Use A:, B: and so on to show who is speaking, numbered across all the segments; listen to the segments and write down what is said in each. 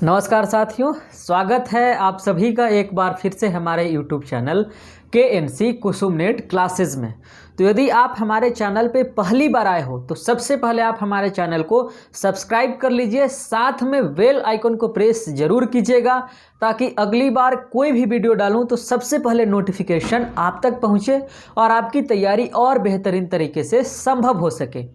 A: नमस्कार साथियों, स्वागत है आप सभी का एक बार फिर से हमारे YouTube चैनल KNC कुसुम नेट क्लासेस में। तो यदि आप हमारे चैनल पे पहली बार आए हो तो सबसे पहले आप हमारे चैनल को सब्सक्राइब कर लीजिए, साथ में बेल आइकन को प्रेस जरूर कीजिएगा ताकि अगली बार कोई भी वीडियो डालूं तो सबसे पहले नोटिफिकेशन आप तक पहुंचे और आपकी तैयारी और बेहतरीन तरीके से संभव हो सके।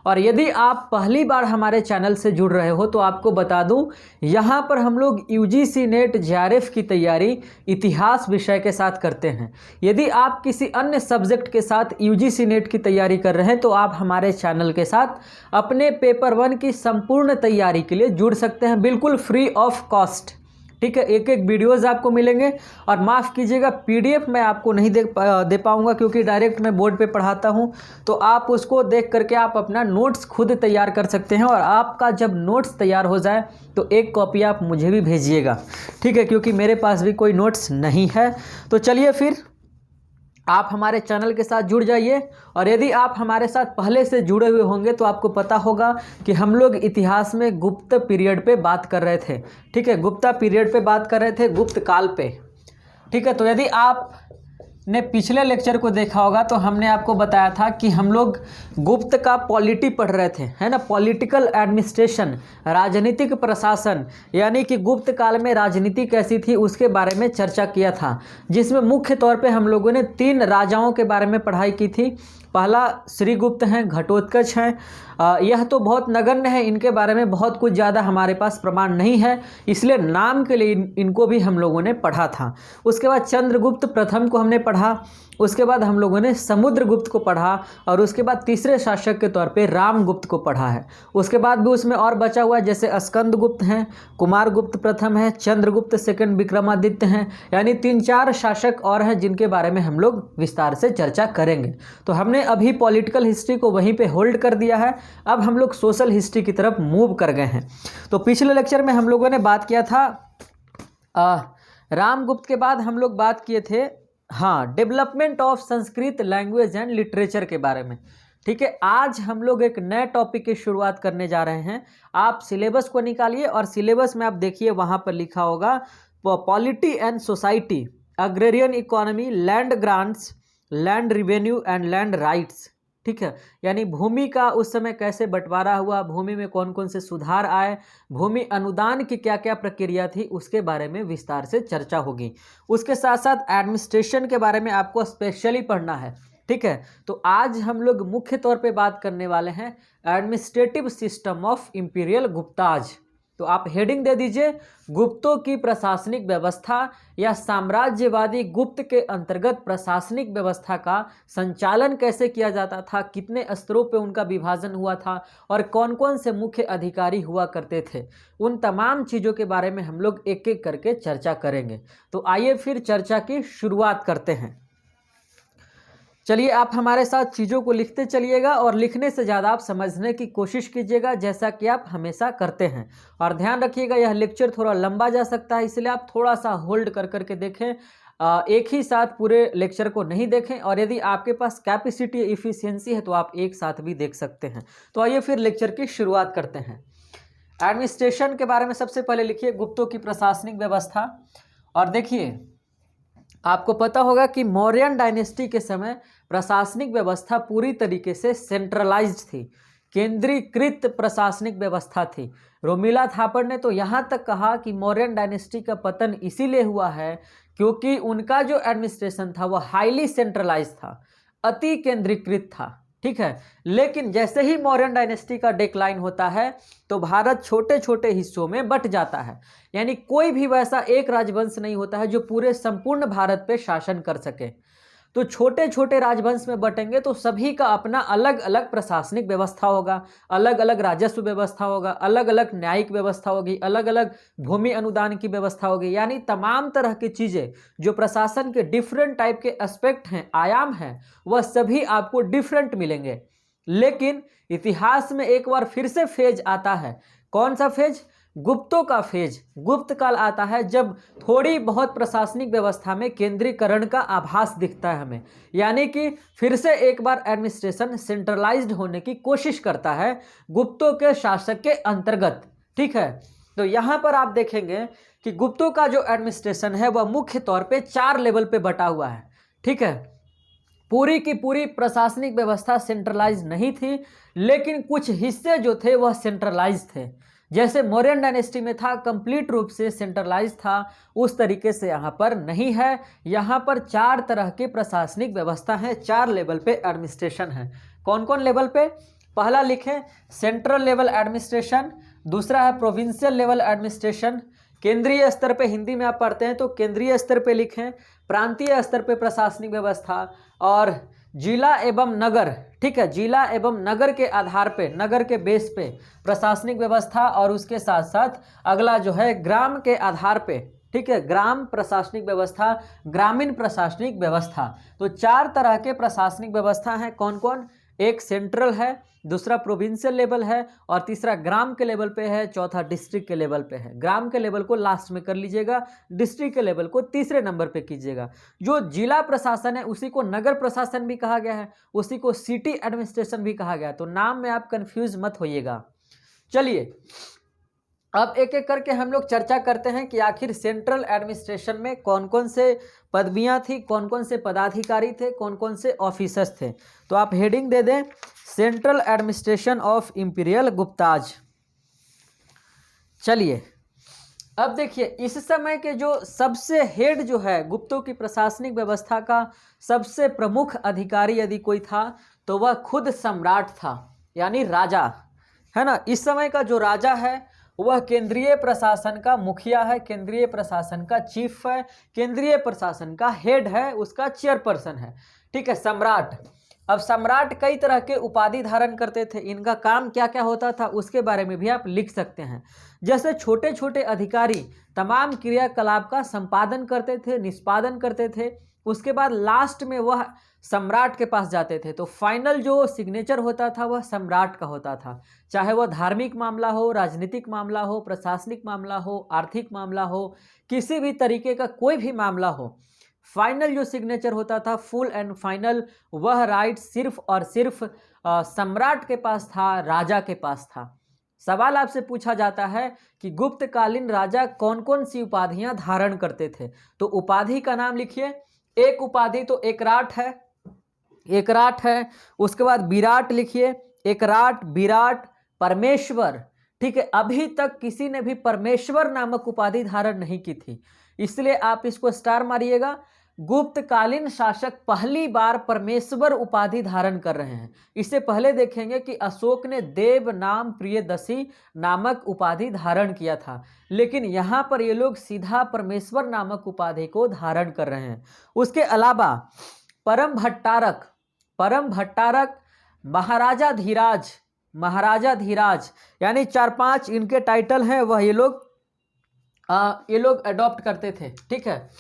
A: और यदि आप पहली बार हमारे चैनल से जुड़ रहे हो तो आपको बता दूं, यहाँ पर हम लोग UGC नेट JRF की तैयारी इतिहास विषय के साथ करते हैं। यदि आप किसी अन्य सब्जेक्ट के साथ UGC नेट की तैयारी कर रहे हैं तो आप हमारे चैनल के साथ अपने पेपर 1 की संपूर्ण तैयारी के लिए जुड़ सकते हैं, बिल्कुल फ्री ऑफ कॉस्ट। ठीक है, एक एक वीडियोज़ आपको मिलेंगे और माफ़ कीजिएगा PDF मैं आपको नहीं दे पाऊँगा क्योंकि डायरेक्ट मैं बोर्ड पे पढ़ाता हूँ, तो आप उसको देख करके आप अपना नोट्स खुद तैयार कर सकते हैं। और आपका जब नोट्स तैयार हो जाए तो एक कॉपी आप मुझे भी भेजिएगा, ठीक है, क्योंकि मेरे पास भी कोई नोट्स नहीं है। तो चलिए फिर आप हमारे चैनल के साथ जुड़ जाइए। और यदि आप हमारे साथ पहले से जुड़े हुए होंगे तो आपको पता होगा कि हम लोग इतिहास में गुप्त पीरियड पे बात कर रहे थे। ठीक है, गुप्ता पीरियड पे बात कर रहे थे, गुप्त काल पे। ठीक है, तो यदि आपने पिछले लेक्चर को देखा होगा तो हमने आपको बताया था कि हम लोग गुप्त का पॉलिटी पढ़ रहे थे, है ना, पॉलिटिकल एडमिनिस्ट्रेशन, राजनीतिक प्रशासन, यानी कि गुप्त काल में राजनीति कैसी थी उसके बारे में चर्चा किया था, जिसमें मुख्य तौर पे हम लोगों ने 3 राजाओं के बारे में पढ़ाई की थी। पहला श्रीगुप्त हैं, घटोत्कच हैं। यह तो बहुत नगण्य है, इनके बारे में बहुत कुछ ज़्यादा हमारे पास प्रमाण नहीं है, इसलिए नाम के लिए इनको भी हम लोगों ने पढ़ा था। उसके बाद चंद्रगुप्त प्रथम को हमने पढ़ा, उसके बाद हम लोगों ने समुद्रगुप्त को पढ़ा और उसके बाद तीसरे शासक के तौर पे रामगुप्त को पढ़ा है। उसके बाद भी उसमें और बचा हुआ जैसे स्कंदगुप्त हैं, कुमारगुप्त प्रथम है, चंद्रगुप्त सेकंड, विक्रमादित्य हैं, यानी 3-4 शासक और हैं जिनके बारे में हम लोग विस्तार से चर्चा करेंगे। तो हमने अभी पॉलिटिकल हिस्ट्री को वहीं पे होल्ड कर दिया है, अब हम लोग सोशल हिस्ट्री की तरफ मूव कर गए हैं। तो पिछले लेक्चर में हम लोगों ने बात किया था रामगुप्त के बाद हम लोग बात किए थे development of Sanskrit language and literature के बारे में। ठीक है, आज हम लोग एक नए टॉपिक की शुरुआत करने जा रहे हैं। आप सिलेबस को निकालिए और सिलेबस में आप देखिए वहाँ पर लिखा होगा polity and society, agrarian economy, land grants, land revenue and land rights. ठीक है, यानी भूमि का उस समय कैसे बंटवारा हुआ, भूमि में कौन कौन से सुधार आए, भूमि अनुदान की क्या क्या प्रक्रिया थी, उसके बारे में विस्तार से चर्चा होगी। उसके साथ साथ एडमिनिस्ट्रेशन के बारे में आपको स्पेशली पढ़ना है। ठीक है, तो आज हम लोग मुख्य तौर पे बात करने वाले हैं administrative system of imperial Gupta's. तो आप हेडिंग दे दीजिए, गुप्तों की प्रशासनिक व्यवस्था या साम्राज्यवादी गुप्त के अंतर्गत प्रशासनिक व्यवस्था का संचालन कैसे किया जाता था, कितने स्तरों पे उनका विभाजन हुआ था और कौन कौन से मुख्य अधिकारी हुआ करते थे, उन तमाम चीज़ों के बारे में हम लोग एक एक करके चर्चा करेंगे। तो आइए फिर चर्चा की शुरुआत करते हैं। चलिए आप हमारे साथ चीज़ों को लिखते चलिएगा और लिखने से ज़्यादा आप समझने की कोशिश कीजिएगा, जैसा कि आप हमेशा करते हैं। और ध्यान रखिएगा यह लेक्चर थोड़ा लंबा जा सकता है, इसलिए आप थोड़ा सा होल्ड कर करके देखें, एक ही साथ पूरे लेक्चर को नहीं देखें। और यदि आपके पास कैपेसिटी इफिशियंसी है तो आप एक साथ भी देख सकते हैं। तो आइए फिर लेक्चर की शुरुआत करते हैं। एडमिनिस्ट्रेशन के बारे में सबसे पहले लिखिए गुप्तों की प्रशासनिक व्यवस्था। और देखिए आपको पता होगा कि मौर्यन डायनेस्टी के समय प्रशासनिक व्यवस्था पूरी तरीके से सेंट्रलाइज्ड थी, केंद्रीकृत प्रशासनिक व्यवस्था थी। रोमिला थापर ने तो यहाँ तक कहा कि मौर्यन डायनेस्टी का पतन इसीलिए हुआ है क्योंकि उनका जो एडमिनिस्ट्रेशन था वह हाईली सेंट्रलाइज्ड था, अति केंद्रीकृत था। ठीक है, लेकिन जैसे ही मौर्यन डायनेस्टी का डिक्लाइन होता है तो भारत छोटे छोटे हिस्सों में बट जाता है, यानी कोई भी वैसा एक राजवंश नहीं होता है जो पूरे संपूर्ण भारत पे शासन कर सके। तो छोटे छोटे राजवंश में बटेंगे तो सभी का अपना अलग अलग प्रशासनिक व्यवस्था होगा, अलग अलग राजस्व व्यवस्था होगा, अलग अलग न्यायिक व्यवस्था होगी, अलग अलग भूमि अनुदान की व्यवस्था होगी, यानी तमाम तरह की चीज़ें जो प्रशासन के डिफरेंट टाइप के एस्पेक्ट हैं, आयाम हैं, वह सभी आपको डिफरेंट मिलेंगे। लेकिन इतिहास में एक बार फिर से फेज आता है, कौन सा फेज? गुप्तों का फेज। गुप्त काल आता है जब थोड़ी बहुत प्रशासनिक व्यवस्था में केंद्रीकरण का आभास दिखता है हमें, यानी कि फिर से एक बार एडमिनिस्ट्रेशन सेंट्रलाइज्ड होने की कोशिश करता है गुप्तों के शासक के अंतर्गत। ठीक है। तो यहाँ पर आप देखेंगे कि गुप्तों का जो एडमिनिस्ट्रेशन है वह मुख्य तौर पे 4 लेवल पे बटा हुआ है। ठीक है, पूरी की पूरी प्रशासनिक व्यवस्था सेंट्रलाइज नहीं थी, लेकिन कुछ हिस्से जो थे वह सेंट्रलाइज थे। जैसे मौर्यन डायनेस्टी में था, कंप्लीट रूप से सेंट्रलाइज था, उस तरीके से यहाँ पर नहीं है। यहाँ पर 4 तरह की प्रशासनिक व्यवस्था है, 4 लेवल पे एडमिनिस्ट्रेशन है। कौन कौन लेवल पे? पहला लिखें सेंट्रल लेवल एडमिनिस्ट्रेशन, दूसरा है प्रोविंशियल लेवल एडमिनिस्ट्रेशन, केंद्रीय स्तर पे हिंदी में आप पढ़ते हैं तो केंद्रीय स्तर पे लिखें, प्रांतीय स्तर पे प्रशासनिक व्यवस्था, और जिला एवं नगर। ठीक है, जिला एवं नगर के आधार पे, नगर के बेस पे प्रशासनिक व्यवस्था, और उसके साथ साथ अगला जो है ग्राम के आधार पे। ठीक है, ग्राम प्रशासनिक व्यवस्था, ग्रामीण प्रशासनिक व्यवस्था। तो 4 तरह के प्रशासनिक व्यवस्था हैं। कौन कौन? एक सेंट्रल है, दूसरा प्रोविंशियल लेवल है, और तीसरा ग्राम के लेवल पे है, चौथा डिस्ट्रिक्ट के लेवल पे है। ग्राम के लेवल को लास्ट में कर लीजिएगा, डिस्ट्रिक्ट के लेवल को तीसरे नंबर पे कीजिएगा। जो जिला प्रशासन है उसी को नगर प्रशासन भी कहा गया है, उसी को सिटी एडमिनिस्ट्रेशन भी कहा गया है। तो नाम में आप कंफ्यूज मत होइएगा। चलिए अब एक एक करके हम लोग चर्चा करते हैं कि आखिर सेंट्रल एडमिनिस्ट्रेशन में कौन कौन से पदवियां थी, कौन कौन से पदाधिकारी थे, कौन कौन से ऑफिसर्स थे। तो आप हेडिंग दे दें central administration of imperial Gupta's. चलिए अब देखिए, इस समय के जो सबसे हेड जो है गुप्तों की प्रशासनिक व्यवस्था का सबसे प्रमुख अधिकारी यदि कोई था तो वह खुद सम्राट था, यानी राजा, है ना। इस समय का जो राजा है वह केंद्रीय प्रशासन का मुखिया है, केंद्रीय प्रशासन का चीफ है, केंद्रीय प्रशासन का हेड है, उसका चेयरपर्सन है। ठीक है, सम्राट। अब सम्राट कई तरह के उपाधि धारण करते थे, इनका काम क्या क्या होता था उसके बारे में भी आप लिख सकते हैं। जैसे छोटे छोटे अधिकारी तमाम क्रियाकलाप का संपादन करते थे, निष्पादन करते थे, उसके बाद लास्ट में वह सम्राट के पास जाते थे। तो फाइनल जो सिग्नेचर होता था वह सम्राट का होता था, चाहे वह धार्मिक मामला हो, राजनीतिक मामला हो, प्रशासनिक मामला हो, आर्थिक मामला हो, किसी भी तरीके का कोई भी मामला हो, फाइनल जो सिग्नेचर होता था फुल एंड फाइनल, वह राइट सिर्फ और सिर्फ सम्राट के पास था, राजा के पास था। सवाल आपसे पूछा जाता है कि गुप्तकालीन राजा कौन कौन सी उपाधियां धारण करते थे, तो उपाधि का नाम लिखिए। एक उपाधि तो एकराट है, एकराट है। उसके बाद विराट लिखिए, एकराट, विराट, परमेश्वर। ठीक है, अभी तक किसी ने भी परमेश्वर नामक उपाधि धारण नहीं की थी, इसलिए आप इसको स्टार मारिएगा। गुप्तकालीन शासक पहली बार परमेश्वर उपाधि धारण कर रहे हैं। इससे पहले देखेंगे कि अशोक ने देव नाम प्रियदसी नामक उपाधि धारण किया था, लेकिन यहाँ पर ये लोग सीधा परमेश्वर नामक उपाधि को धारण कर रहे हैं। उसके अलावा परम भट्टारक, परम भट्टारक, महाराजा धीराज, महाराजा धीराज, यानी 4-5 इनके टाइटल हैं, वह ये लोग अडॉप्ट करते थे। ठीक है,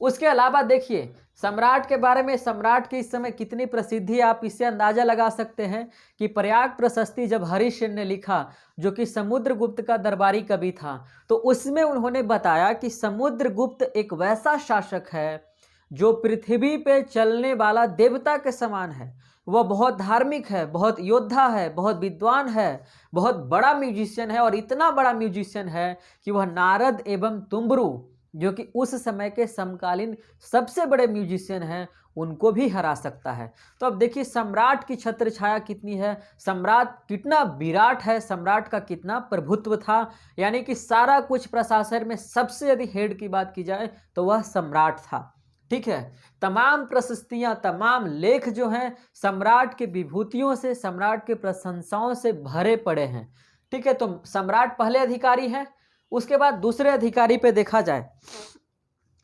A: उसके अलावा देखिए सम्राट के बारे में, सम्राट की इस समय कितनी प्रसिद्धि है आप इससे अंदाजा लगा सकते हैं कि प्रयाग प्रशस्ति जब हरिश्चंद्र ने लिखा, जो कि समुद्रगुप्त का दरबारी कवि था, तो उसमें उन्होंने बताया कि समुद्रगुप्त एक वैसा शासक है जो पृथ्वी पे चलने वाला देवता के समान है। वह बहुत धार्मिक है, बहुत योद्धा है, बहुत विद्वान है, बहुत बड़ा म्यूजिशियन है, और इतना बड़ा म्यूजिशियन है कि वह नारद एवं तुम्बरू, जो कि उस समय के समकालीन सबसे बड़े म्यूजिशियन हैं, उनको भी हरा सकता है। तो अब देखिए सम्राट की छत्र छाया कितनी है, सम्राट कितना विराट है, सम्राट का कितना प्रभुत्व था, यानी कि सारा कुछ प्रशासन में सबसे यदि हेड की बात की जाए तो वह सम्राट था। ठीक है, तमाम प्रशस्तियां, तमाम लेख जो हैं सम्राट के विभूतियों से, सम्राट के प्रशंसाओं से भरे पड़े हैं। ठीक है, तो सम्राट पहले अधिकारी हैं। उसके बाद दूसरे अधिकारी पे देखा जाए,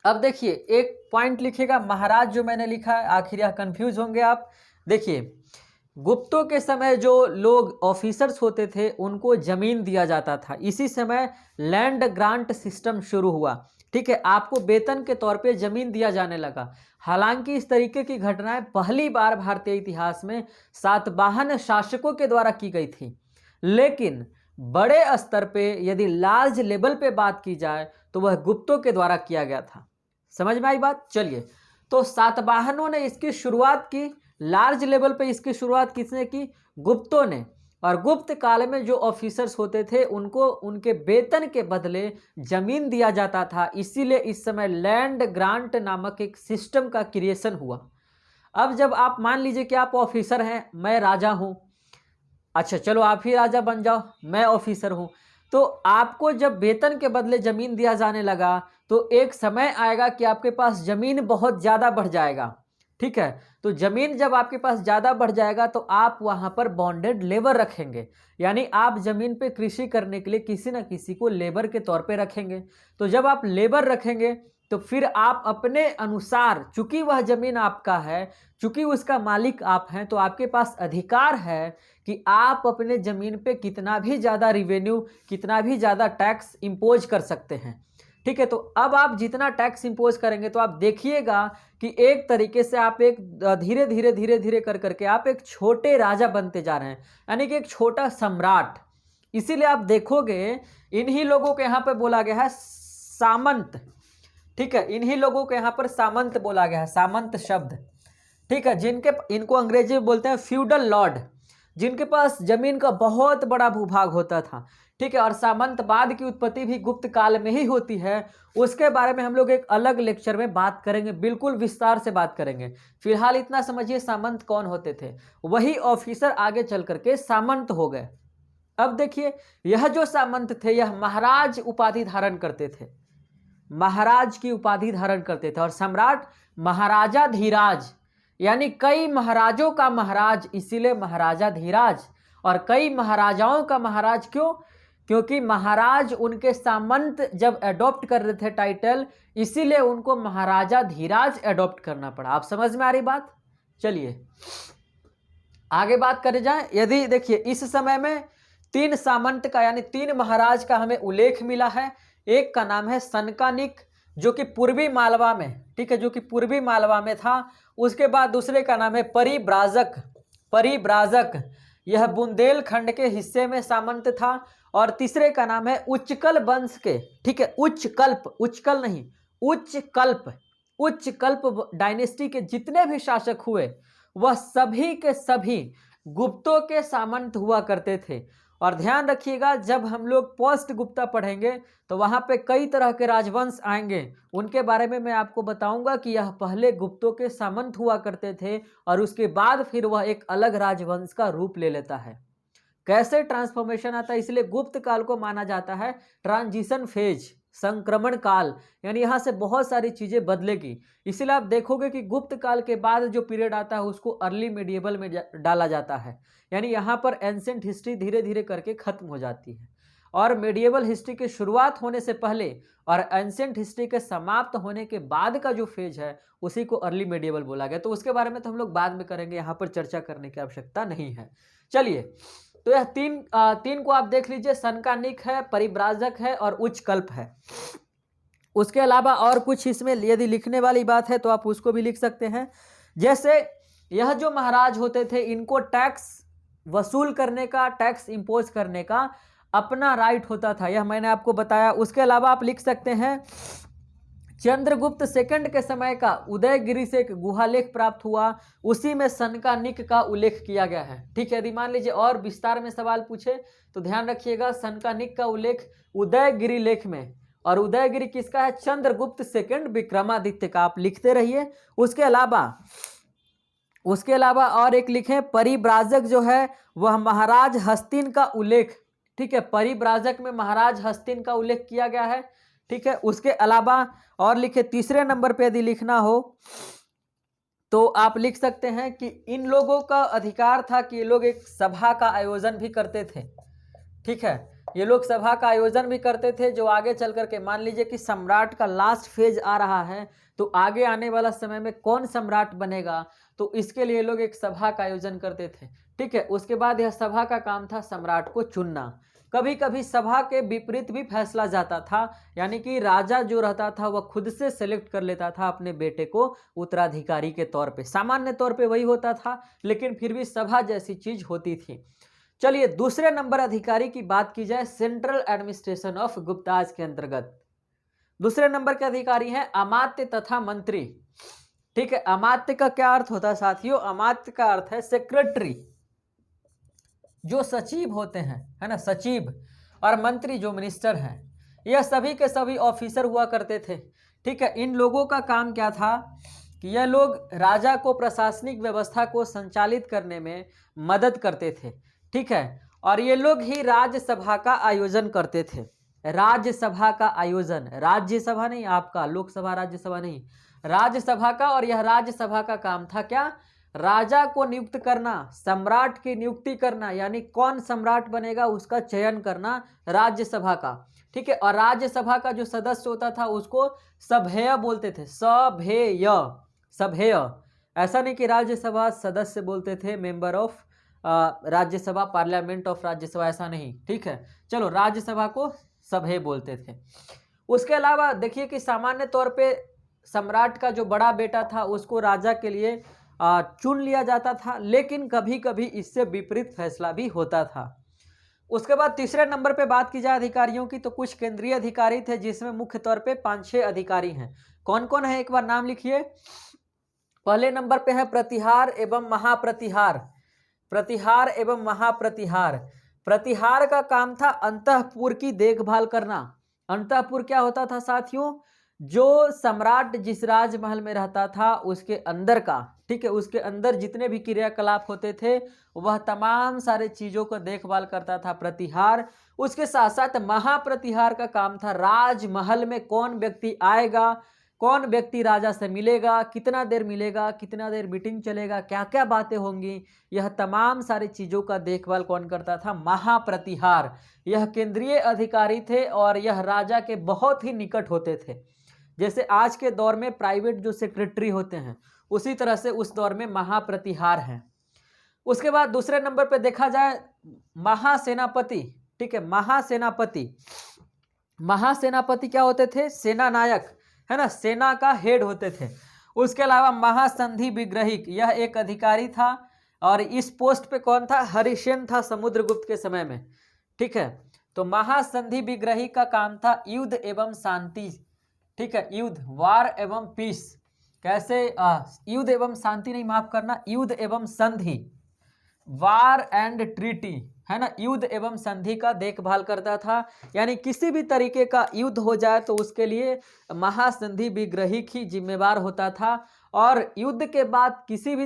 A: अब देखिए एक पॉइंट लिखिएगा महाराज, जो मैंने लिखा है, आखिर यह कंफ्यूज होंगे आप। देखिए गुप्तों के समय जो लोग ऑफिसर्स होते थे उनको जमीन दिया जाता था, इसी समय लैंड ग्रांट सिस्टम शुरू हुआ। ठीक है, आपको वेतन के तौर पे जमीन दिया जाने लगा। हालांकि इस तरीके की घटनाएं पहली बार भारतीय इतिहास में सातवाहन शासकों के द्वारा की गई थी, लेकिन बड़े स्तर पे यदि लार्ज लेवल पे बात की जाए तो वह गुप्तों के द्वारा किया गया था। समझ में आई बात? चलिए, तो सातवाहनों ने इसकी शुरुआत की, लार्ज लेवल पे इसकी शुरुआत किसने की? गुप्तों ने। और गुप्त काल में जो ऑफिसर्स होते थे उनको उनके वेतन के बदले जमीन दिया जाता था, इसीलिए इस समय लैंड ग्रांट नामक एक सिस्टम का क्रिएशन हुआ। अब जब आप मान लीजिए कि आप ऑफिसर हैं, मैं राजा हूं, अच्छा चलो आप ही राजा बन जाओ, मैं ऑफिसर हूं, तो आपको जब वेतन के बदले जमीन दिया जाने लगा तो एक समय आएगा कि आपके पास जमीन बहुत ज़्यादा बढ़ जाएगा। ठीक है, तो जमीन जब आपके पास ज़्यादा बढ़ जाएगा तो आप वहां पर बॉन्डेड लेबर रखेंगे, यानी आप जमीन पे कृषि करने के लिए किसी न किसी को लेबर के तौर पे रखेंगे। तो जब आप लेबर रखेंगे तो फिर आप अपने अनुसार, चूंकि वह जमीन आपका है, चूंकि उसका मालिक आप हैं, तो आपके पास अधिकार है कि आप अपने जमीन पे कितना भी ज़्यादा रिवेन्यू, कितना भी ज़्यादा टैक्स इम्पोज कर सकते हैं। ठीक है, तो अब आप जितना टैक्स इम्पोज करेंगे तो आप देखिएगा कि एक तरीके से आप एक धीरे धीरे धीरे धीरे कर करके आप एक छोटे राजा बनते जा रहे हैं, यानी कि एक छोटा सम्राट। इसीलिए आप देखोगे इन्हीं लोगों को यहाँ पे बोला गया है सामंत। ठीक है, इन्हीं लोगों को यहाँ पर सामंत बोला गया है, सामंत शब्द। ठीक है, इनको अंग्रेजी में बोलते हैं फ्यूडल लॉर्ड, जिनके पास जमीन का बहुत बड़ा भूभाग होता था। ठीक है, और सामंतवाद की उत्पत्ति भी गुप्त काल में ही होती है। उसके बारे में हम लोग एक अलग लेक्चर में बात करेंगे, बिल्कुल विस्तार से बात करेंगे। फिलहाल इतना समझिए सामंत कौन होते थे, वही ऑफिसर आगे चल करके सामंत हो गए। अब देखिए, यह जो सामंत थे यह महाराज उपाधि धारण करते थे, महाराज की उपाधि धारण करते थे। और सम्राट महाराजा धीराज, यानी कई महाराजों का महाराज, इसीलिए महाराजा धीराज। और कई महाराजाओं का महाराज क्यों? क्योंकि महाराज उनके सामंत जब एडॉप्ट कर रहे थे टाइटल, इसीलिए उनको महाराजा धीराज एडॉप्ट करना पड़ा। आप समझ में आ रही बात? चलिए आगे बात करें जाए। यदि देखिए इस समय में 3 सामंत का यानी 3 महाराज का हमें उल्लेख मिला है। एक का नाम है सनकानिक, जो कि पूर्वी मालवा में, ठीक है, जो कि पूर्वी मालवा में था। उसके बाद दूसरे का नाम है परिब्राजक, परिब्राजक, यह बुंदेलखंड के हिस्से में सामंत था। और तीसरे का नाम है उच्चकल वंश के, ठीक है, उच्चकल्प, उच्चकल नहीं, उच्चकल्प, उच्चकल्प डायनेस्टी के जितने भी शासक हुए वह सभी के सभी गुप्तों के सामंत हुआ करते थे। और ध्यान रखिएगा, जब हम लोग पोस्ट गुप्ता पढ़ेंगे तो वहाँ पे कई तरह के राजवंश आएंगे, उनके बारे में मैं आपको बताऊंगा कि यह पहले गुप्तों के सामंत हुआ करते थे और उसके बाद फिर वह एक अलग राजवंश का रूप ले लेता है। कैसे ट्रांसफॉर्मेशन आता है, इसलिए गुप्त काल को माना जाता है ट्रांजिशन फेज, संक्रमण काल, यानी यहाँ से बहुत सारी चीज़ें बदलेगी। इसीलिए आप देखोगे कि गुप्त काल के बाद जो पीरियड आता है उसको अर्ली मेडिएवल में डाला जाता है, यानी यहाँ पर एंशिएंट हिस्ट्री धीरे धीरे करके खत्म हो जाती है। और मेडिएवल हिस्ट्री की शुरुआत होने से पहले और एंशिएंट हिस्ट्री के समाप्त होने के बाद का जो फेज है उसी को अर्ली मेडिएवल बोला गया। तो उसके बारे में तो हम लोग बाद में करेंगे, यहाँ पर चर्चा करने की आवश्यकता नहीं है। चलिए, तो यह तीन को आप देख लीजिए, सनकानिक है, परिब्राजक है और उच्चकल्प है। उसके अलावा और कुछ इसमें यदि लिखने वाली बात है तो आप उसको भी लिख सकते हैं। जैसे यह जो महाराज होते थे इनको टैक्स वसूल करने का, टैक्स इंपोज करने का अपना राइट होता था, यह मैंने आपको बताया। उसके अलावा आप लिख सकते हैं चंद्रगुप्त सेकंड के समय का उदयगिरी से एक गुहालेख प्राप्त हुआ, उसी में सनकानिक का उल्लेख किया गया है। ठीक है, यदि मान लीजिए और विस्तार में सवाल पूछे तो ध्यान रखिएगा सनकानिक का उल्लेख उदयगिरी लेख में, और उदयगिरी किसका है? चंद्रगुप्त सेकंड विक्रमादित्य का, आप लिखते रहिए। उसके अलावा और एक लिखें, परिब्राजक जो है वह महाराज हस्तिन का उल्लेख, ठीक है, परिब्राजक में महाराज हस्तिन का उल्लेख किया गया है। ठीक है, उसके अलावा और लिखे तीसरे नंबर पे यदि लिखना हो तो आप लिख सकते हैं कि इन लोगों का अधिकार था कि ये लोग एक सभा का आयोजन भी करते थे। ठीक है, ये लोग सभा का आयोजन भी करते थे, जो आगे चल करके मान लीजिए कि सम्राट का लास्ट फेज आ रहा है तो आगे आने वाला समय में कौन सम्राट बनेगा, तो इसके लिए लोग एक सभा का आयोजन करते थे। ठीक है, उसके बाद यह सभा का काम था सम्राट को चुनना। कभी कभी सभा के विपरीत भी फैसला जाता था, यानी कि राजा जो रहता था वह खुद से सेलेक्ट कर लेता था अपने बेटे को उत्तराधिकारी के तौर पे। सामान्य तौर पे वही होता था, लेकिन फिर भी सभा जैसी चीज होती थी। चलिए दूसरे नंबर अधिकारी की बात की जाए, सेंट्रल एडमिनिस्ट्रेशन ऑफ गुप्ताज के अंतर्गत दूसरे नंबर के अधिकारी हैं अमात्य तथा मंत्री। ठीक है, अमात्य का क्या अर्थ होता है साथियों? अमात्य का अर्थ है सेक्रेटरी, जो सचिव होते हैं, है ना, सचिव, और मंत्री जो मिनिस्टर हैं, यह सभी के सभी ऑफिसर हुआ करते थे। ठीक है, इन लोगों का काम क्या था कि यह लोग राजा को प्रशासनिक व्यवस्था को संचालित करने में मदद करते थे। ठीक है, और ये लोग ही राज्यसभा का आयोजन करते थे। राज्यसभा का आयोजन, राज्यसभा नहीं आपका, लोकसभा राज्यसभा नहीं, राज्यसभा का। और यह राज्यसभा का काम था क्या, राजा को नियुक्त करना, सम्राट की नियुक्ति करना, यानी कौन सम्राट बनेगा उसका चयन करना राज्यसभा का। ठीक है, और राज्यसभा का जो सदस्य होता था उसको सभेय बोलते थे, सभेय, सभेय। ऐसा नहीं कि राज्यसभा सदस्य बोलते थे, member of Rajya Sabha, parliament of Rajya Sabha, ऐसा नहीं। ठीक है, चलो, राज्यसभा को सभेय बोलते थे। उसके अलावा देखिए कि सामान्य तौर पे सम्राट का जो बड़ा बेटा था उसको राजा के लिए चुन लिया जाता था, लेकिन कभी कभी इससे विपरीत फैसला भी होता था। उसके बाद तीसरे नंबर पे बात की जाए अधिकारियों की, तो कुछ केंद्रीय अधिकारी थे जिसमें मुख्य तौर पे 5-6 अधिकारी हैं। कौन कौन है, एक बार नाम लिखिए। पहले नंबर पे है प्रतिहार एवं महाप्रतिहार। प्रतिहार एवं महाप्रतिहार। प्रतिहार का काम था अंतःपुर की देखभाल करना। अंतःपुर क्या होता था साथियों, जो सम्राट जिस राजमहल में रहता था उसके अंदर का, ठीक है, उसके अंदर जितने भी क्रियाकलाप होते थे वह तमाम सारे चीजों को देखभाल करता था प्रतिहार। उसके साथ साथ महाप्रतिहार का काम था राजमहल में कौन व्यक्ति आएगा, कौन व्यक्ति राजा से मिलेगा, कितना देर मिलेगा, कितना देर मीटिंग चलेगा, क्या क्या बातें होंगी, यह तमाम सारी चीज़ों का देखभाल कौन करता था, महाप्रतिहार। यह केंद्रीय अधिकारी थे और यह राजा के बहुत ही निकट होते थे। जैसे आज के दौर में प्राइवेट जो सेक्रेटरी होते हैं, उसी तरह से उस दौर में महाप्रतिहार हैं। उसके बाद दूसरे नंबर पर देखा जाए महासेनापति। ठीक है, महासेनापति। महासेनापति क्या होते थे, सेना नायक, है ना, सेना का हेड होते थे। उसके अलावा महासंधि विग्रहिक, यह एक अधिकारी था और इस पोस्ट पे कौन था, हरिसेन था समुद्रगुप्त के समय में। ठीक है, तो महासंधि विग्रहिक का काम था युद्ध एवं शांति। ठीक है, युद्ध, वार एवं पीस। कैसे, युद्ध एवं शांति नहीं, माफ करना, युद्ध एवं संधि, वार एंड ट्रीटी, है ना, युद्ध एवं संधि का देखभाल करता था। यानी किसी भी तरीके का युद्ध हो जाए तो उसके लिए महासंधि विग्रहिक ही जिम्मेवार होता था। और युद्ध के बाद किसी भी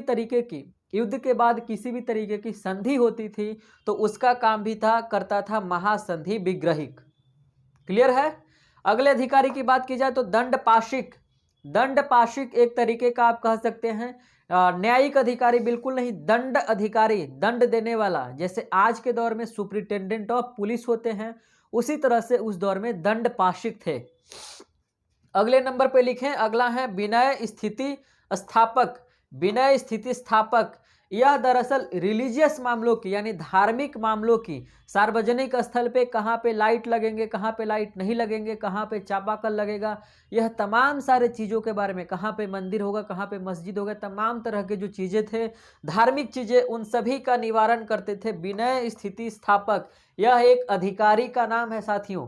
A: तरीके की संधि होती थी तो उसका काम भी करता था महासंधि विग्रहिक। क्लियर है। अगले अधिकारी की बात की जाए तो दंडपाशिक। दंडपाशिक एक तरीके का आप कह सकते हैं न्यायिक अधिकारी, बिल्कुल नहीं, दंड अधिकारी, दंड देने वाला। जैसे आज के दौर में सुपरिटेंडेंट ऑफ पुलिस होते हैं, उसी तरह से उस दौर में दंडपाशिक थे। अगले नंबर पे लिखें, अगला है विनय स्थिति स्थापक। विनय स्थिति स्थापक, यह दरअसल रिलीजियस मामलों की, यानी धार्मिक मामलों की, सार्वजनिक स्थल पे कहाँ पे लाइट लगेंगे, कहाँ पे लाइट नहीं लगेंगे, कहाँ पे चापाकल लगेगा, यह तमाम सारे चीज़ों के बारे में, कहाँ पे मंदिर होगा, कहाँ पे मस्जिद होगा, तमाम तरह के जो चीज़ें थे, धार्मिक चीज़ें, उन सभी का निवारण करते थे विनय स्थिति स्थापक। यह एक अधिकारी का नाम है साथियों।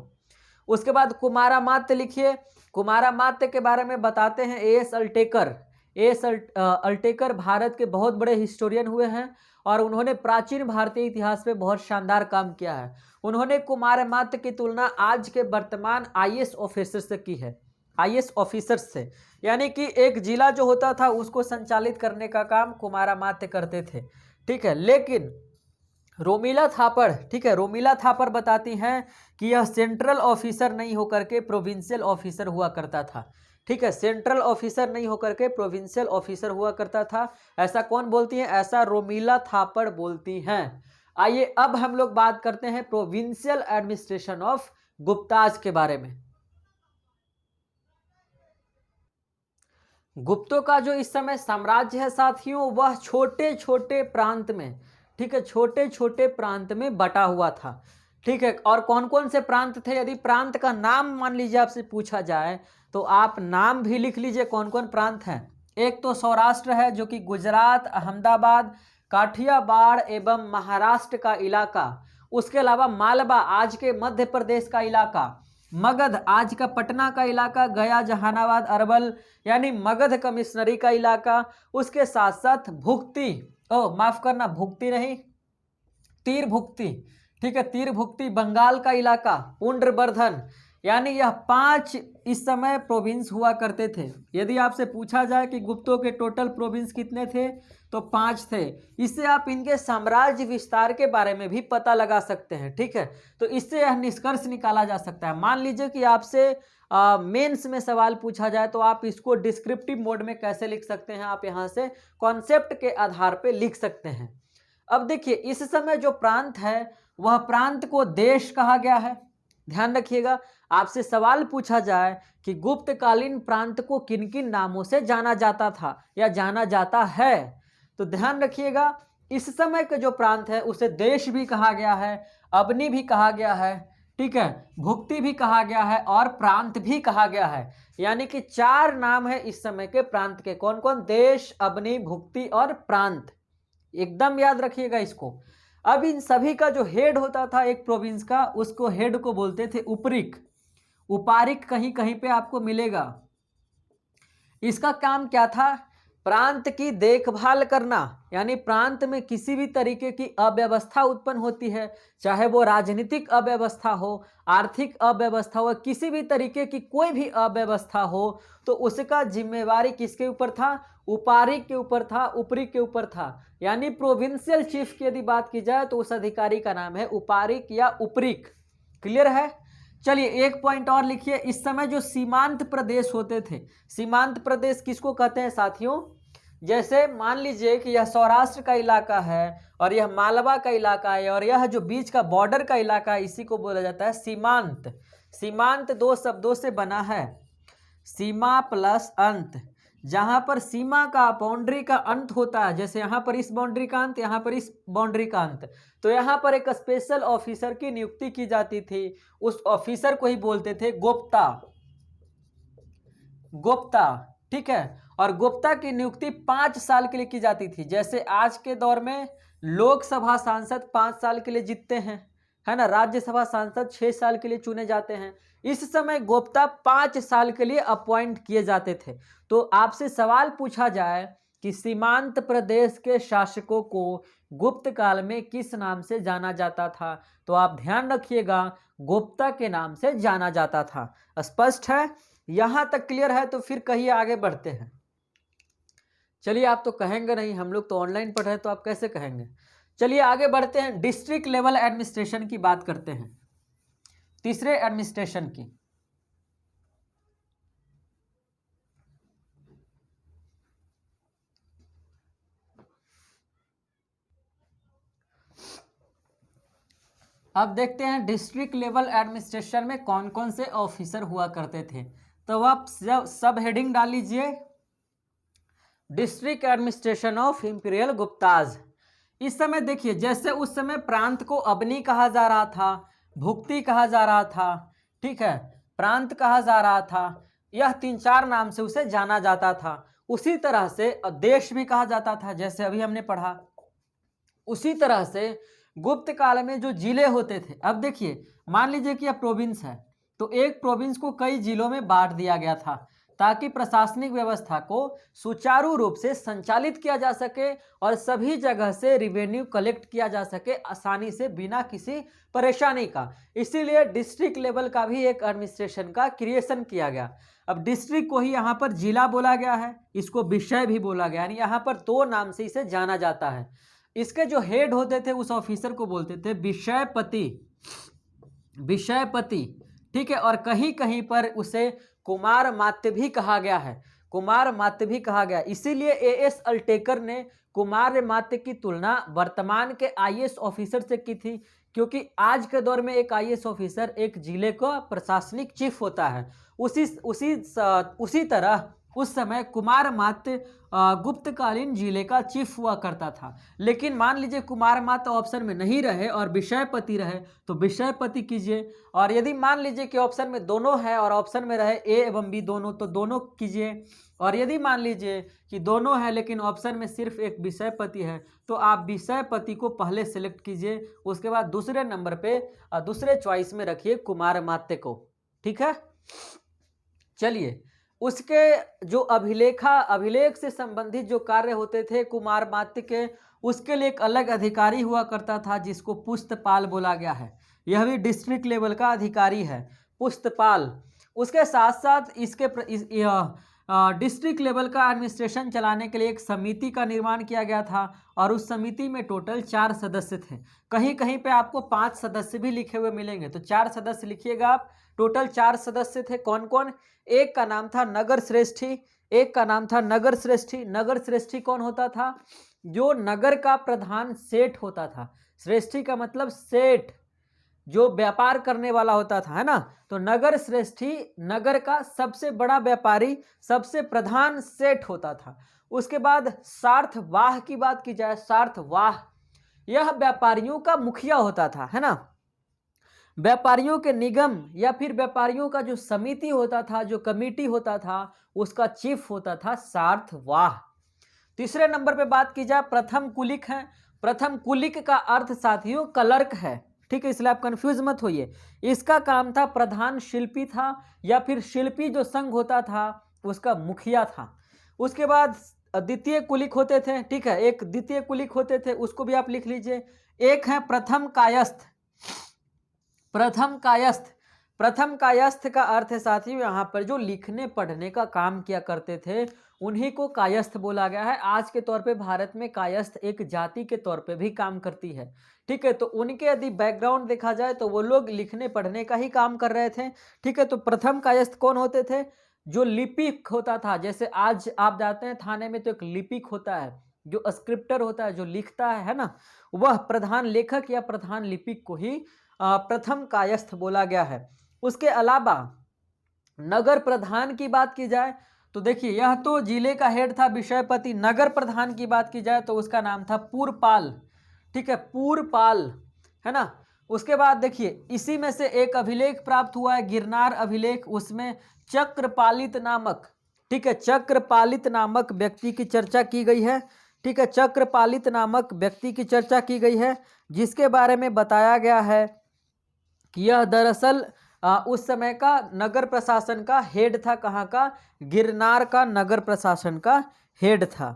A: उसके बाद कुमारामात्य लिखिए। कुमारामात्य के बारे में बताते हैं A.S. अल्टेकर। A.S. अल्टेकर भारत के बहुत बड़े हिस्टोरियन हुए हैं और उन्होंने प्राचीन भारतीय इतिहास में बहुत शानदार काम किया है। उन्होंने कुमारामात्य की तुलना आज के वर्तमान IAS ऑफिसर से की है, IAS ऑफिसर्स से। यानी कि एक जिला जो होता था उसको संचालित करने का काम कुमारामात्य करते थे। ठीक है, लेकिन रोमिला थापर, ठीक है, रोमिला थापर बताती हैं कि यह सेंट्रल ऑफिसर नहीं होकर के प्रोविंशियल ऑफिसर हुआ करता था। ठीक है, सेंट्रल ऑफिसर नहीं होकर के प्रोविंशियल ऑफिसर हुआ करता था। ऐसा कौन बोलती है, ऐसा रोमिला थापर बोलती हैं। आइए अब हम लोग बात करते हैं प्रोविंशियल एडमिनिस्ट्रेशन ऑफ गुप्ताज के बारे में। गुप्तों का जो इस समय साम्राज्य है साथियों, वह छोटे छोटे प्रांत में, ठीक है, छोटे छोटे प्रांत में बटा हुआ था। ठीक है, और कौन कौन से प्रांत थे, यदि प्रांत का नाम मान लीजिए आपसे पूछा जाए तो आप नाम भी लिख लीजिए कौन कौन प्रांत हैं। एक तो सौराष्ट्र है जो कि गुजरात, अहमदाबाद, काठियावाड़ एवं महाराष्ट्र का इलाका। उसके अलावा मालवा आज के मध्य प्रदेश का इलाका, मगध आज का पटना का इलाका, गया, जहानाबाद, अरवल यानी मगध कमिश्नरी का इलाका। उसके साथ साथ भुक्ति, माफ करना, भुक्ति नहीं, तीर भुक्ति, ठीक है, तीर भुक्ति, बंगाल का इलाका, पुंड्रबर्धन, यानी यह 5 इस समय प्रोविंस हुआ करते थे। यदि आपसे पूछा जाए कि गुप्तों के टोटल प्रोविंस कितने थे तो 5 थे। इससे आप इनके साम्राज्य विस्तार के बारे में भी पता लगा सकते हैं, ठीक है। तो इससे यह निष्कर्ष निकाला जा सकता है। मान लीजिए कि आपसे मेंस में सवाल पूछा जाए तो आप इसको डिस्क्रिप्टिव मोड में कैसे लिख सकते हैं, आप यहाँ से कॉन्सेप्ट के आधार पर लिख सकते हैं। अब देखिए, इस समय जो प्रांत है वह प्रांत को देश कहा गया है। ध्यान रखिएगा, आपसे सवाल पूछा जाए कि गुप्तकालीन प्रांत को किन किन नामों से जाना जाता था या जाना जाता है, तो ध्यान रखिएगा इस समय का जो प्रांत है उसे देश भी कहा गया है, अवनी भी कहा गया है, ठीक है, भुक्ति भी कहा गया है और प्रांत भी कहा गया है। यानी कि 4 नाम है इस समय के प्रांत के। कौन कौन? देश, अवनी, भुक्ति और प्रांत। एकदम याद रखिएगा इसको। अब इन सभी का जो हेड होता था एक प्रोविंस का, उसको हेड को बोलते थे उपरिक। उपारिक कहीं कहीं पे आपको मिलेगा। इसका काम क्या था? प्रांत की देखभाल करना, यानी प्रांत में किसी भी तरीके की अव्यवस्था उत्पन्न होती है, चाहे वो राजनीतिक अव्यवस्था हो, आर्थिक अव्यवस्था हो, किसी भी तरीके की कोई भी अव्यवस्था हो, तो उसका जिम्मेवारी किसके ऊपर था? उपारिक के ऊपर था, उपरिक के ऊपर था। यानी प्रोविंशियल चीफ की यदि बात की जाए तो उस अधिकारी का नाम है उपारिक या उपरिक। क्लियर है? चलिए एक पॉइंट और लिखिए। इस समय जो सीमांत प्रदेश होते थे, सीमांत प्रदेश किसको कहते हैं साथियों? जैसे मान लीजिए कि यह सौराष्ट्र का इलाका है और यह मालवा का इलाका है और यह जो बीच का बॉर्डर का इलाका है, इसी को बोला जाता है सीमांत। सीमांत 2 शब्दों से बना है, सीमा प्लस अंत। जहां पर सीमा का बाउंड्री का अंत होता है, जैसे यहां पर इस बाउंड्री का अंत, यहां पर इस बाउंड्री का अंत, तो यहां पर एक स्पेशल ऑफिसर की नियुक्ति की जाती थी। उस ऑफिसर को ही बोलते थे गोप्ता। गोप्ता, ठीक है। और गोप्ता की नियुक्ति 5 साल के लिए की जाती थी। जैसे आज के दौर में लोकसभा सांसद 5 साल के लिए जीतते हैं, है ना, राज्यसभा सांसद 6 साल के लिए चुने जाते हैं। इस समय गोप्ता 5 साल के लिए अपॉइंट किए जाते थे। तो आपसे सवाल पूछा जाए कि सीमांत प्रदेश के शासकों को गुप्त काल में किस नाम से जाना जाता था, तो आप ध्यान रखिएगा गुप्ता के नाम से जाना जाता था। स्पष्ट है? यहां तक क्लियर है? तो फिर कहिए आगे बढ़ते हैं। चलिए, आप तो कहेंगे नहीं, हम लोग तो ऑनलाइन पढ़ रहे हैं तो आप कैसे कहेंगे। चलिए आगे बढ़ते हैं, डिस्ट्रिक्ट लेवल एडमिनिस्ट्रेशन की बात करते हैं, तीसरे एडमिनिस्ट्रेशन की। अब देखते हैं डिस्ट्रिक्ट लेवल एडमिनिस्ट्रेशन में कौन कौन से ऑफिसर हुआ करते थे। तो आप सब हेडिंग डाल लीजिए, district administration of imperial Gupta's. इस समय देखिए, जैसे उस समय प्रांत को अवनी कहा जा रहा था, भुक्ति कहा जा रहा था, ठीक है, प्रांत कहा जा रहा था, यह 3-4 नाम से उसे जाना जाता था। उसी तरह से देश भी कहा जाता था, जैसे अभी हमने पढ़ा। उसी तरह से गुप्त काल में जो जिले होते थे, अब देखिए मान लीजिए कि यह प्रोविंस है, तो एक प्रोविंस को कई जिलों में बांट दिया गया था ताकि प्रशासनिक व्यवस्था को सुचारू रूप से संचालित किया जा सके और सभी जगह से रिवेन्यू कलेक्ट किया जा सके आसानी से, बिना किसी परेशानी का। इसीलिए डिस्ट्रिक्ट लेवल का भी एक एडमिनिस्ट्रेशन का क्रिएशन किया गया। अब डिस्ट्रिक्ट को ही यहाँ पर जिला बोला गया है, इसको विषय भी बोला गया, यानी यहाँ पर 2 नाम से इसे जाना जाता है। इसके जो हेड होते थे उस ऑफिसर को बोलते थे विषयपति। विषयपति, ठीक है। और कहीं कहीं पर उसे कुमार मात्य भी कहा गया है, कुमार मात्य भी कहा गया। इसीलिए एएस अल्टेकर ने कुमार मात्य की तुलना वर्तमान के आईएएस ऑफिसर से की थी, क्योंकि आज के दौर में एक आईएएस ऑफिसर एक जिले का प्रशासनिक चीफ होता है। उसी तरह उस समय कुमार मात्य गुप्तकालीन जिले का चीफ हुआ करता था। लेकिन मान लीजिए कुमार मात्य ऑप्शन में नहीं रहे और विषयपति रहे तो विषयपति कीजिए, और यदि मान लीजिए कि ऑप्शन में दोनों है और ऑप्शन में रहे ए एवं बी दोनों, तो दोनों कीजिए। और यदि मान लीजिए कि दोनों है लेकिन ऑप्शन में सिर्फ एक विषयपति है, तो आप विषयपति को पहले सेलेक्ट कीजिए, उसके बाद दूसरे नंबर पे दूसरे चॉइस में रखिए कुमार मात्य को, ठीक है। चलिए, उसके जो अभिलेख से संबंधित जो कार्य होते थे कुमार मात्य के, उसके लिए एक अलग अधिकारी हुआ करता था जिसको पुस्तपाल बोला गया है। यह भी डिस्ट्रिक्ट लेवल का अधिकारी है, पुस्तपाल। उसके साथ साथ डिस्ट्रिक्ट लेवल का एडमिनिस्ट्रेशन चलाने के लिए एक समिति का निर्माण किया गया था और उस समिति में टोटल 4 सदस्य थे। कहीं कहीं पे आपको 5 सदस्य भी लिखे हुए मिलेंगे, तो 4 सदस्य लिखिएगा आप। टोटल 4 सदस्य थे। कौन कौन? एक का नाम था नगर श्रेष्ठी, एक का नाम था नगर श्रेष्ठी। नगर श्रेष्ठी कौन होता था? जो नगर का प्रधान सेठ होता था। श्रेष्ठी का मतलब सेठ, जो व्यापार करने वाला होता था, है ना। तो नगर श्रेष्ठी नगर का सबसे बड़ा व्यापारी, सबसे प्रधान सेठ होता था। उसके बाद सार्थवाह की बात की जाए, सार्थवाह यह व्यापारियों का मुखिया होता था, है ना। व्यापारियों के निगम या फिर व्यापारियों का जो समिति होता था, जो कमेटी होता था, उसका चीफ होता था सार्थवाह। तीसरे नंबर पे बात की जाए, प्रथम कुलिक है। प्रथम कुलिक का अर्थ साथियों क्लर्क है, ठीक है, इसलिए आप कंफ्यूज मत होइए। इसका काम था, प्रधान शिल्पी था या फिर शिल्पी जो संघ होता था उसका मुखिया था। उसके बाद द्वितीय कुलिक होते थे, ठीक है, एक द्वितीय कुलिक होते थे, उसको भी आप लिख लीजिए। एक है प्रथम कायस्थ। प्रथम कायस्थ, प्रथम कायस्थ का अर्थ है साथियों यहाँ पर जो लिखने पढ़ने का काम किया करते थे उन्हीं को कायस्थ बोला गया है। आज के तौर पे भारत में कायस्थ एक जाति के तौर पे भी काम करती है, ठीक है। तो उनके यदि बैकग्राउंड देखा जाए तो वो लोग लिखने पढ़ने का ही काम कर रहे थे, ठीक है। तो प्रथम कायस्थ कौन होते थे? जो लिपिक होता था। जैसे आज आप जाते हैं थाने में तो एक लिपिक होता है, जो स्क्रिप्टर होता है, जो लिखता है ना, वह प्रधान लेखक या प्रधान लिपिक को ही प्रथम कायस्थ बोला गया है। उसके अलावा नगर प्रधान की बात की जाए तो देखिए यह तो जिले का हेड था, विषयपति। नगर प्रधान की बात की जाए तो उसका नाम था पुरपाल, ठीक है, पुरपाल, है ना। उसके बाद देखिए इसी में से एक अभिलेख प्राप्त हुआ है, गिरनार अभिलेख। उसमें चक्रपालित नामक, ठीक है, चक्रपालित नामक व्यक्ति की चर्चा की गई है, ठीक है। चक्रपालित नामक व्यक्ति की चर्चा की गई है जिसके बारे में बताया गया है कि यह दरअसल उस समय का नगर प्रशासन का हेड था। कहाँ का? गिरनार का नगर प्रशासन का हेड था।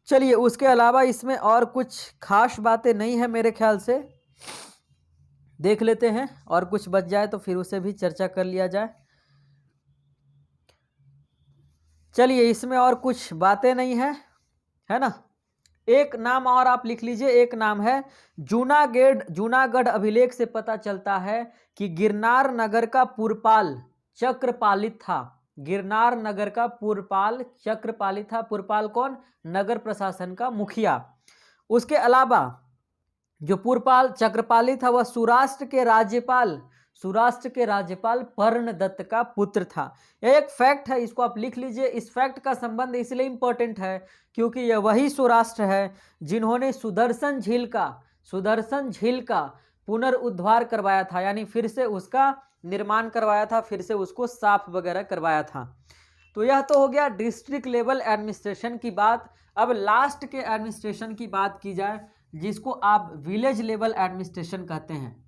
A: चलिए उसके अलावा इसमें और कुछ खास बातें नहीं है मेरे ख्याल से, देख लेते हैं और कुछ बच जाए तो फिर उसे भी चर्चा कर लिया जाए। चलिए इसमें और कुछ बातें नहीं है ना। एक नाम और आप लिख लीजिए, एक नाम है जूनागढ़ अभिलेख से पता चलता है कि गिरनार नगर का पुरपाल चक्रपालित था। गिरनार नगर का पुरपाल चक्रपालित था। पुरपाल कौन? नगर प्रशासन का मुखिया। उसके अलावा जो पुरपाल चक्रपालित था वह सौराष्ट्र के राज्यपाल पर्णदत्त का पुत्र था। यह एक फैक्ट है, इसको आप लिख लीजिए। इस फैक्ट का संबंध इसलिए इंपॉर्टेंट है क्योंकि यह वही सौराष्ट्र है जिन्होंने सुदर्शन झील का पुनरुद्धार करवाया था, यानी फिर से उसका निर्माण करवाया था, फिर से उसको साफ वगैरह करवाया था। तो यह तो हो गया डिस्ट्रिक्ट लेवल एडमिनिस्ट्रेशन की बात। अब लास्ट के एडमिनिस्ट्रेशन की बात की जाए जिसको आप विलेज लेवल एडमिनिस्ट्रेशन कहते हैं।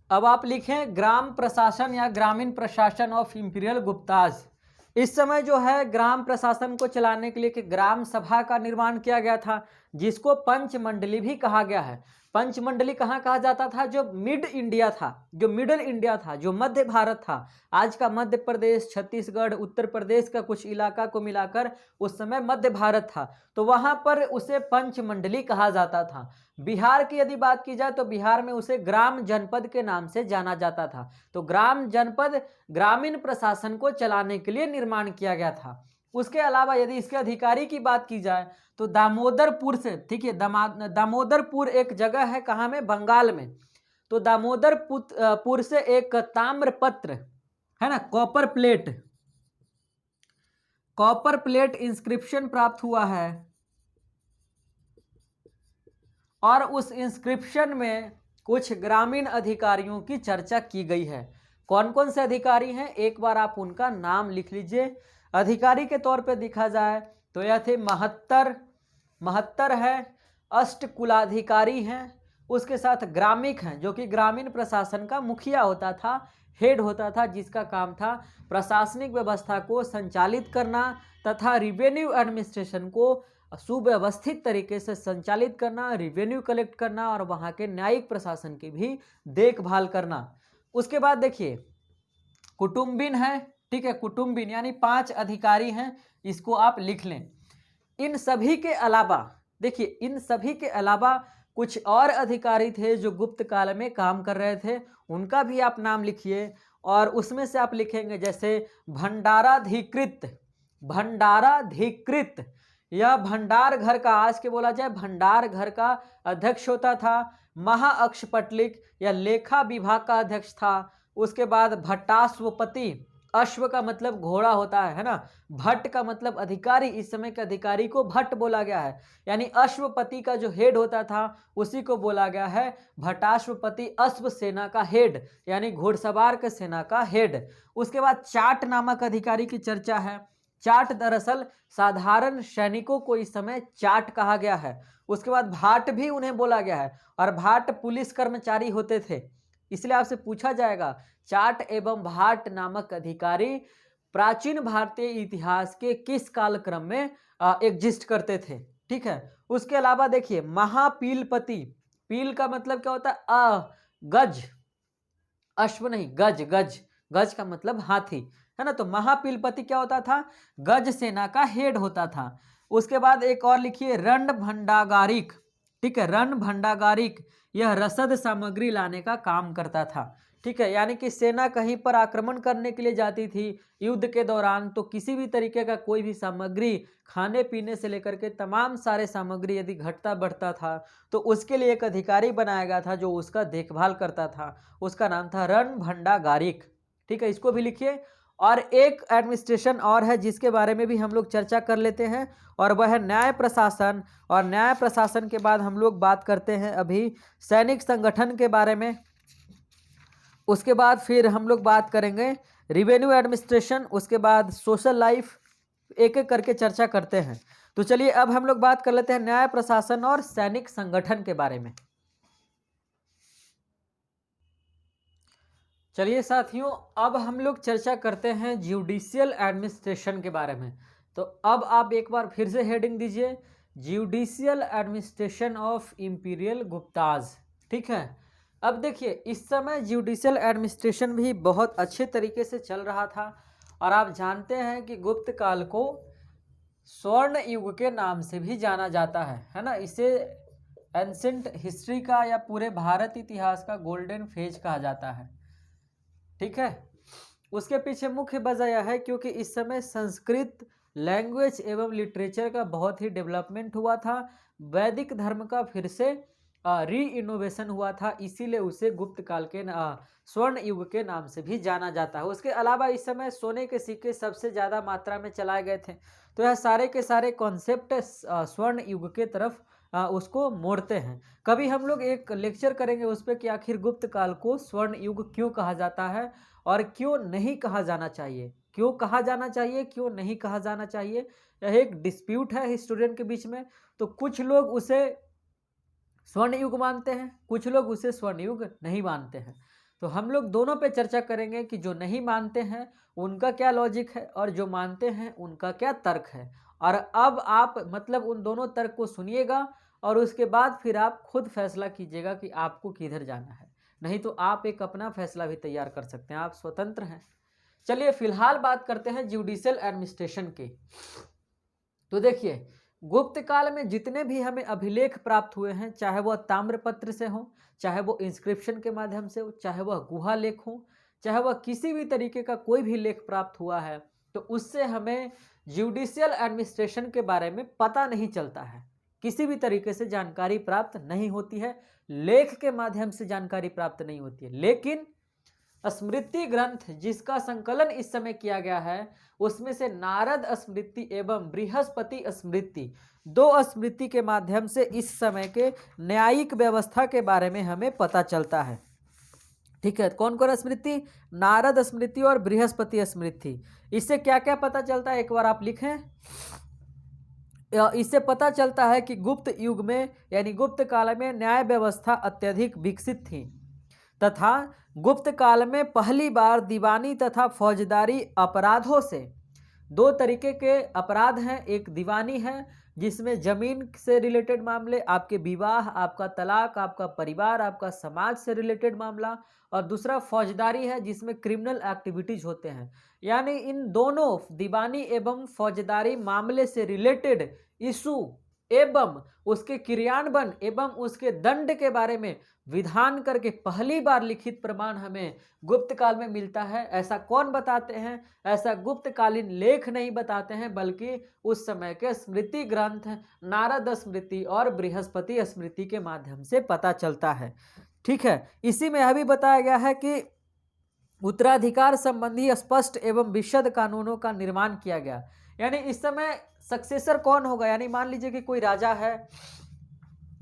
A: अब आप लिखें ग्राम प्रशासन या ग्रामीण प्रशासन ऑफ इंपीरियल गुप्ताज। इस समय जो है ग्राम प्रशासन को चलाने के लिए कि ग्राम सभा का निर्माण किया गया था जिसको पंचमंडली भी कहा गया है। पंचमंडली कहाँ कहा जाता था? जो मिडल इंडिया था, जो मध्य भारत था, आज का मध्य प्रदेश, छत्तीसगढ़, उत्तर प्रदेश का कुछ इलाका को मिलाकर उस समय मध्य भारत था, तो वहां पर उसे पंचमंडली कहा जाता था। बिहार की यदि बात की जाए तो बिहार में उसे ग्राम जनपद के नाम से जाना जाता था। तो ग्राम जनपद ग्रामीण प्रशासन को चलाने के लिए निर्माण किया गया था। उसके अलावा यदि इसके अधिकारी की बात की जाए तो दामोदरपुर से, ठीक है, दामोदरपुर एक जगह है, कहाँ में? बंगाल में। तो दामोदरपुर से एक ताम्रपत्र, है ना, कॉपर प्लेट इंस्क्रिप्शन प्राप्त हुआ है और उस इंस्क्रिप्शन में कुछ ग्रामीण अधिकारियों की चर्चा की गई है। कौन कौन से अधिकारी हैं? एक बार आप उनका नाम लिख लीजिए। अधिकारी के तौर पे देखा जाए तो यह थे महत्तर है, अष्टकुलाधिकारी हैं, उसके साथ ग्रामिक हैं जो कि ग्रामीण प्रशासन का मुखिया होता था, हेड होता था, जिसका काम था प्रशासनिक व्यवस्था को संचालित करना तथा रिवेन्यू एडमिनिस्ट्रेशन को सुव्यवस्थित तरीके से संचालित करना, रिवेन्यू कलेक्ट करना और वहाँ के न्यायिक प्रशासन की भी देखभाल करना। उसके बाद देखिए कुटुम्बिन है, ठीक है, कुटुम्बिन यानी 5 अधिकारी हैं, इसको आप लिख लें। इन सभी के अलावा देखिए, इन सभी के अलावा कुछ और अधिकारी थे जो गुप्त काल में काम कर रहे थे, उनका भी आप नाम लिखिए और उसमें से आप लिखेंगे जैसे भंडाराधिकृत, यह भंडार घर का, आज के बोला जाए भंडार घर का अध्यक्ष होता था। महाअक्षपटलिक या लेखा विभाग का अध्यक्ष था। उसके बाद भट्टाश्वपति, अश्व का मतलब घोड़ा होता है ना, भट्ट का मतलब अधिकारी, इस समय के अधिकारी को भट्ट बोला गया है, यानी अश्वपति का जो हेड होता था उसी को बोला गया है भट्टाश्वपति, अश्व सेना का हेड यानी घुड़सवार के सेना का हेड। उसके बाद चाट नामक अधिकारी की चर्चा है। चाट दरअसल साधारण सैनिकों को इस समय चाट कहा गया है। उसके बाद भाट भी उन्हें बोला गया है और भाट पुलिस कर्मचारी होते थे, इसलिए आपसे पूछा जाएगा चाट एवं भाट नामक अधिकारी प्राचीन भारतीय इतिहास के किस कालक्रम में एग्जिस्ट करते थे, ठीक है। उसके अलावा देखिए महापीलपति, पील का मतलब क्या होता है गज, अश्व नहीं, गज, गज, गज का मतलब हाथी है ना। तो महापीलपति क्या होता था, गज सेना का हेड होता था। उसके बाद एक और लिखिए रणभंडागारिक, ठीक है, रणभंडागारिक, यह रसद सामग्री लाने का काम करता था, ठीक है, यानी कि सेना कहीं पर आक्रमण करने के लिए जाती थी युद्ध के दौरान, तो किसी भी तरीके का कोई भी सामग्री, खाने पीने से लेकर के तमाम सारे सामग्री यदि घटता बढ़ता था तो उसके लिए एक अधिकारी बनाया गया था जो उसका देखभाल करता था, उसका नाम था रणभंडागारिक, ठीक है, इसको भी लिखिए। और एक एडमिनिस्ट्रेशन और है जिसके बारे में भी हम लोग चर्चा कर लेते हैं और वह है न्याय प्रशासन। और न्याय प्रशासन के बाद हम लोग बात करते हैं अभी सैनिक संगठन के बारे में। उसके बाद फिर हम लोग बात करेंगे रिवेन्यू एडमिनिस्ट्रेशन, उसके बाद सोशल लाइफ, एक एक करके चर्चा करते हैं। तो चलिए अब हम लोग बात कर लेते हैं न्याय प्रशासन और सैनिक संगठन के बारे में। चलिए साथियों, अब हम लोग चर्चा करते हैं ज्यूडिशियल एडमिनिस्ट्रेशन के बारे में। तो अब आप एक बार फिर से हेडिंग दीजिए, judicial administration of imperial Gupta's, ठीक है। अब देखिए इस समय ज्यूडिशियल एडमिनिस्ट्रेशन भी बहुत अच्छे तरीके से चल रहा था और आप जानते हैं कि गुप्त काल को स्वर्ण युग के नाम से भी जाना जाता है ना। इसे एंसेंट हिस्ट्री का या पूरे भारत इतिहास का गोल्डन फेज कहा जाता है, ठीक है। उसके पीछे मुख्य वजह यह है क्योंकि इस समय संस्कृत लैंग्वेज एवं लिटरेचर का बहुत ही डेवलपमेंट हुआ था, वैदिक धर्म का फिर से री इनोवेशन हुआ था, इसीलिए उसे गुप्त काल के स्वर्ण युग के नाम से भी जाना जाता है। उसके अलावा इस समय सोने के सिक्के सबसे ज़्यादा मात्रा में चलाए गए थे, तो यह सारे के सारे कॉन्सेप्ट स्वर्ण युग के तरफ उसको मोड़ते हैं। कभी हम लोग एक लेक्चर करेंगे उस पर कि आखिर गुप्त काल को स्वर्ण युग क्यों कहा जाता है और क्यों नहीं कहा जाना चाहिए, क्यों कहा जाना चाहिए, क्यों नहीं कहा जाना चाहिए। यह एक डिस्प्यूट है हिस्टोरियन के बीच में। तो कुछ लोग उसे स्वर्ण युग मानते हैं, कुछ लोग उसे स्वर्ण युग नहीं मानते हैं। तो हम लोग दोनों पे चर्चा करेंगे कि जो नहीं मानते हैं उनका क्या लॉजिक है और जो मानते हैं उनका क्या तर्क है। और अब आप मतलब उन दोनों तर्क को सुनिएगा और उसके बाद फिर आप खुद फैसला कीजिएगा कि आपको किधर जाना है, नहीं तो आप एक अपना फैसला भी तैयार कर सकते हैं, आप स्वतंत्र हैं। चलिए फिलहाल बात करते हैं ज्यूडिशियल एडमिनिस्ट्रेशन की। तो देखिए गुप्त काल में जितने भी हमें अभिलेख प्राप्त हुए हैं, चाहे वह ताम्रपत्र से हो, चाहे वो इंस्क्रिप्शन के माध्यम से हो, चाहे वह गुहा लेख हो, चाहे वह किसी भी तरीके का कोई भी लेख प्राप्त हुआ है, तो उससे हमें ज्यूडिशियल एडमिनिस्ट्रेशन के बारे में पता नहीं चलता है, किसी भी तरीके से जानकारी प्राप्त नहीं होती है, लेख के माध्यम से जानकारी प्राप्त नहीं होती है। लेकिन स्मृति ग्रंथ जिसका संकलन इस समय किया गया है उसमें से नारद स्मृति एवं बृहस्पति स्मृति, दो स्मृति के माध्यम से इस समय के न्यायिक व्यवस्था के बारे में हमें पता चलता है। ठीक है, कौन कौन स्मृति? नारद स्मृति और बृहस्पति स्मृति। इससे क्या क्या पता चलता है, एक बार आप लिखें। इससे पता चलता है कि गुप्त युग में यानी गुप्त काल में न्याय व्यवस्था अत्यधिक विकसित थी तथा गुप्त काल में पहली बार दीवानी तथा फौजदारी अपराधों से, दो तरीके के अपराध हैं, एक दीवानी है जिसमें जमीन से रिलेटेड मामले, आपके विवाह, आपका तलाक, आपका परिवार, आपका समाज से रिलेटेड मामला, और दूसरा फौजदारी है जिसमें क्रिमिनल एक्टिविटीज होते हैं। यानी इन दोनों दीवानी एवं फौजदारी मामले से रिलेटेड इशू एवं उसके क्रियान्वयन एवं उसके दंड के बारे में विधान करके पहली बार लिखित प्रमाण हमें गुप्त काल में मिलता है। ऐसा कौन बताते हैं? ऐसा गुप्तकालीन लेख नहीं बताते हैं, बल्कि उस समय के स्मृति ग्रंथ नारद स्मृति और बृहस्पति स्मृति के माध्यम से पता चलता है। ठीक है, इसी में यह भी बताया गया है कि उत्तराधिकार संबंधी स्पष्ट एवं विशद कानूनों का निर्माण किया गया। यानी इस समय सक्सेसर कौन होगा, यानी मान लीजिए कि कोई राजा है,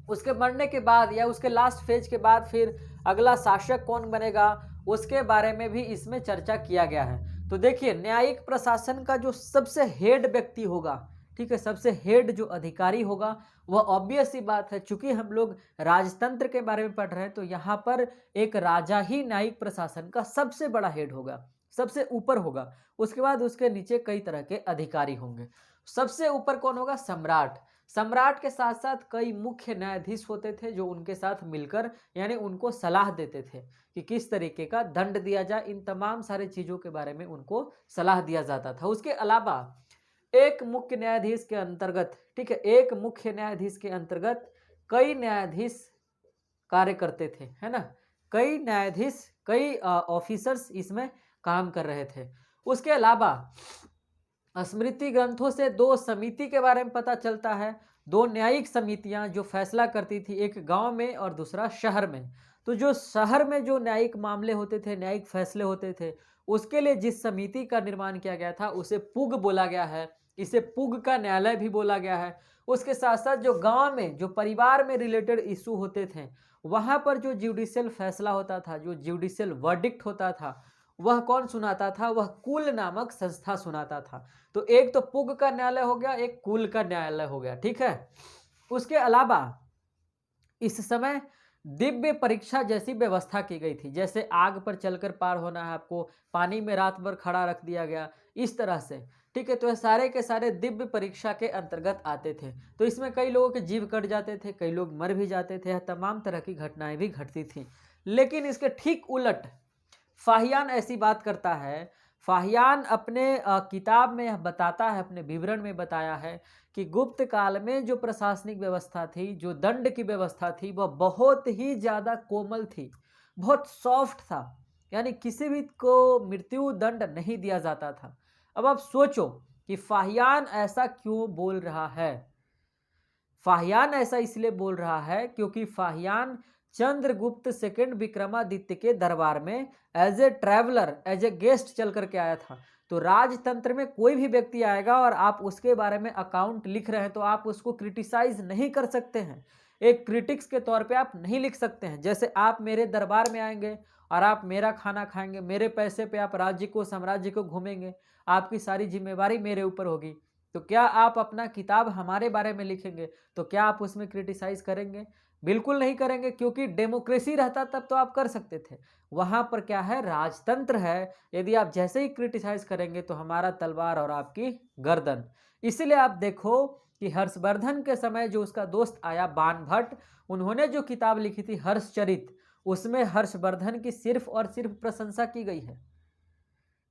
A: उसके मरने के बाद या उसके लास्ट फेज के बाद फिर अगला शासक कौन बनेगा, उसके बारे में भी इसमें चर्चा किया गया है। तो देखिए, न्यायिक प्रशासन का जो सबसे हेड व्यक्ति होगा, ठीक है, सबसे हेड जो अधिकारी होगा, वह ऑब्वियस सी बात है, चूंकि हम लोग राजतंत्र के बारे में पढ़ रहे हैं, तो यहाँ पर एक राजा ही न्यायिक प्रशासन का सबसे बड़ा हेड होगा, सबसे ऊपर होगा। उसके बाद उसके नीचे कई तरह के अधिकारी होंगे। सबसे ऊपर कौन होगा? सम्राट। सम्राट के साथ साथ कई मुख्य न्यायाधीश होते थे जो उनके साथ मिलकर यानी उनको सलाह देते थे कि किस तरीके का दंड दिया जाए। इन तमाम सारी चीजों के बारे में उनको सलाह दिया जाता था। उसके अलावा एक मुख्य न्यायाधीश के अंतर्गत, ठीक है, एक मुख्य न्यायाधीश के अंतर्गत कई न्यायाधीश कार्य करते थे, है ना, कई न्यायाधीश, कई ऑफिसर्स इसमें काम कर रहे थे। उसके अलावा स्मृति ग्रंथों से दो समिति के बारे में पता चलता है, दो न्यायिक समितियां जो फैसला करती थी, एक गांव में और दूसरा शहर में। तो जो शहर में जो न्यायिक मामले होते थे, न्यायिक फैसले होते थे, उसके लिए जिस समिति का निर्माण किया गया था उसे पुग बोला गया है। इसे पुग का न्यायालय भी बोला गया है। उसके साथ साथ जो गांव में, जो परिवार में रिलेटेड इशू होते थे, वहां पर जो जुडिशियल फैसला होता था, जो जुडिशियल वर्डिक्ट होता था, वह कौन सुनाता था? वह कुल नामक संस्था सुनाता था। तो एक तो पुग का न्यायालय हो गया, एक कुल का न्यायालय हो गया। ठीक है, उसके अलावा इस समय दिव्य परीक्षा जैसी व्यवस्था की गई थी। जैसे आग पर चलकर पार होना है आपको, पानी में रात भर खड़ा रख दिया गया, इस तरह से। ठीक है, तो ये सारे के सारे दिव्य परीक्षा के अंतर्गत आते थे। तो इसमें कई लोगों के जीव कट जाते थे, कई लोग मर भी जाते थे, तमाम तरह की घटनाएं भी घटती थी। लेकिन इसके ठीक उलट फाहियान ऐसी बात करता है। फाहियान अपने किताब में बताता है, अपने विवरण में बताया है कि गुप्त काल में जो प्रशासनिक व्यवस्था थी, जो दंड की व्यवस्था थी, वह बहुत ही ज़्यादा कोमल थी, बहुत सॉफ्ट था। यानी किसी भी को मृत्यु दंड नहीं दिया जाता था। अब आप सोचो कि फाहियान ऐसा क्यों बोल रहा है। फाहियान ऐसा इसलिए बोल रहा है क्योंकि फाहियान चंद्रगुप्त सेकंड विक्रमादित्य के दरबार में as a traveller, as a guest चल करके आया था। तो राजतंत्र में कोई भी व्यक्ति आएगा और आप उसके बारे में अकाउंट लिख रहे हैं तो आप उसको क्रिटिसाइज नहीं कर सकते हैं, एक क्रिटिक्स के तौर पे आप नहीं लिख सकते हैं। जैसे आप मेरे दरबार में आएंगे और आप मेरा खाना खाएंगे, मेरे पैसे पे आप राज्य को, साम्राज्य को घूमेंगे, आपकी सारी जिम्मेवारी मेरे ऊपर होगी, तो क्या आप अपना किताब हमारे बारे में लिखेंगे तो क्या आप उसमें क्रिटिसाइज करेंगे? बिल्कुल नहीं करेंगे, क्योंकि डेमोक्रेसी रहता तब तो आप कर सकते थे। वहां पर क्या है, राजतंत्र है। यदि आप जैसे ही क्रिटिसाइज करेंगे तो हमारा तलवार और आपकी गर्दन। इसीलिए आप देखो कि हर्षवर्धन के समय जो उसका दोस्त आया बाणभट्ट, उन्होंने जो किताब लिखी थी हर्षचरित, उसमें हर्षवर्धन की सिर्फ और सिर्फ प्रशंसा की गई है,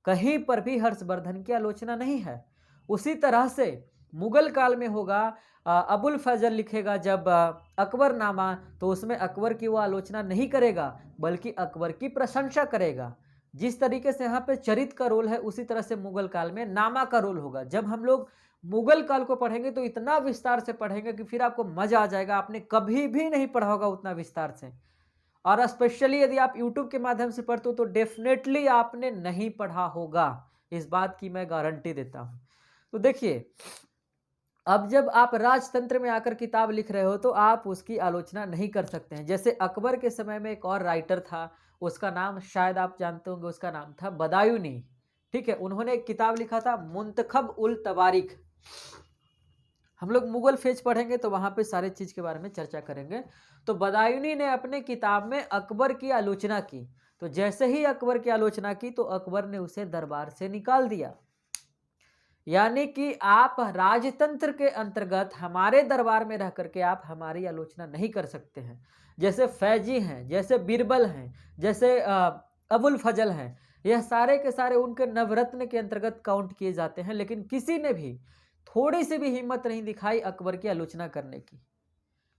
A: कहीं पर भी हर्षवर्धन की आलोचना नहीं है। उसी तरह से मुगल काल में होगा, अबुल फजल लिखेगा जब अकबरनामा, तो उसमें अकबर की वो आलोचना नहीं करेगा बल्कि अकबर की प्रशंसा करेगा। जिस तरीके से यहाँ पे चरित का रोल है, उसी तरह से मुगल काल में नामा का रोल होगा। जब हम लोग मुगल काल को पढ़ेंगे तो इतना विस्तार से पढ़ेंगे कि फिर आपको मजा आ जाएगा। आपने कभी भी नहीं पढ़ा होगा उतना विस्तार से, और स्पेशली यदि आप यूट्यूब के माध्यम से पढ़ते हो तो डेफिनेटली आपने नहीं पढ़ा होगा, इस बात की मैं गारंटी देता हूँ। तो देखिए, अब जब आप राजतंत्र में आकर किताब लिख रहे हो तो आप उसकी आलोचना नहीं कर सकते हैं। जैसे अकबर के समय में एक और राइटर था, उसका नाम शायद आप जानते होंगे, उसका नाम था बदायूनी। ठीक है, उन्होंने एक किताब लिखा था मुंतखब उल तवारीख। हम लोग मुगल फेज पढ़ेंगे तो वहां पे सारे चीज के बारे में चर्चा करेंगे। तो बदायूनी ने अपने किताब में अकबर की आलोचना की, तो जैसे ही अकबर की आलोचना की तो अकबर ने उसे दरबार से निकाल दिया। यानी कि आप राजतंत्र के अंतर्गत हमारे दरबार में रह करके आप हमारी आलोचना नहीं कर सकते हैं। जैसे फैजी हैं, जैसे बीरबल हैं, जैसे अबुल फजल हैं, यह सारे के सारे उनके नवरत्न के अंतर्गत काउंट किए जाते हैं, लेकिन किसी ने भी थोड़ी सी भी हिम्मत नहीं दिखाई अकबर की आलोचना करने की।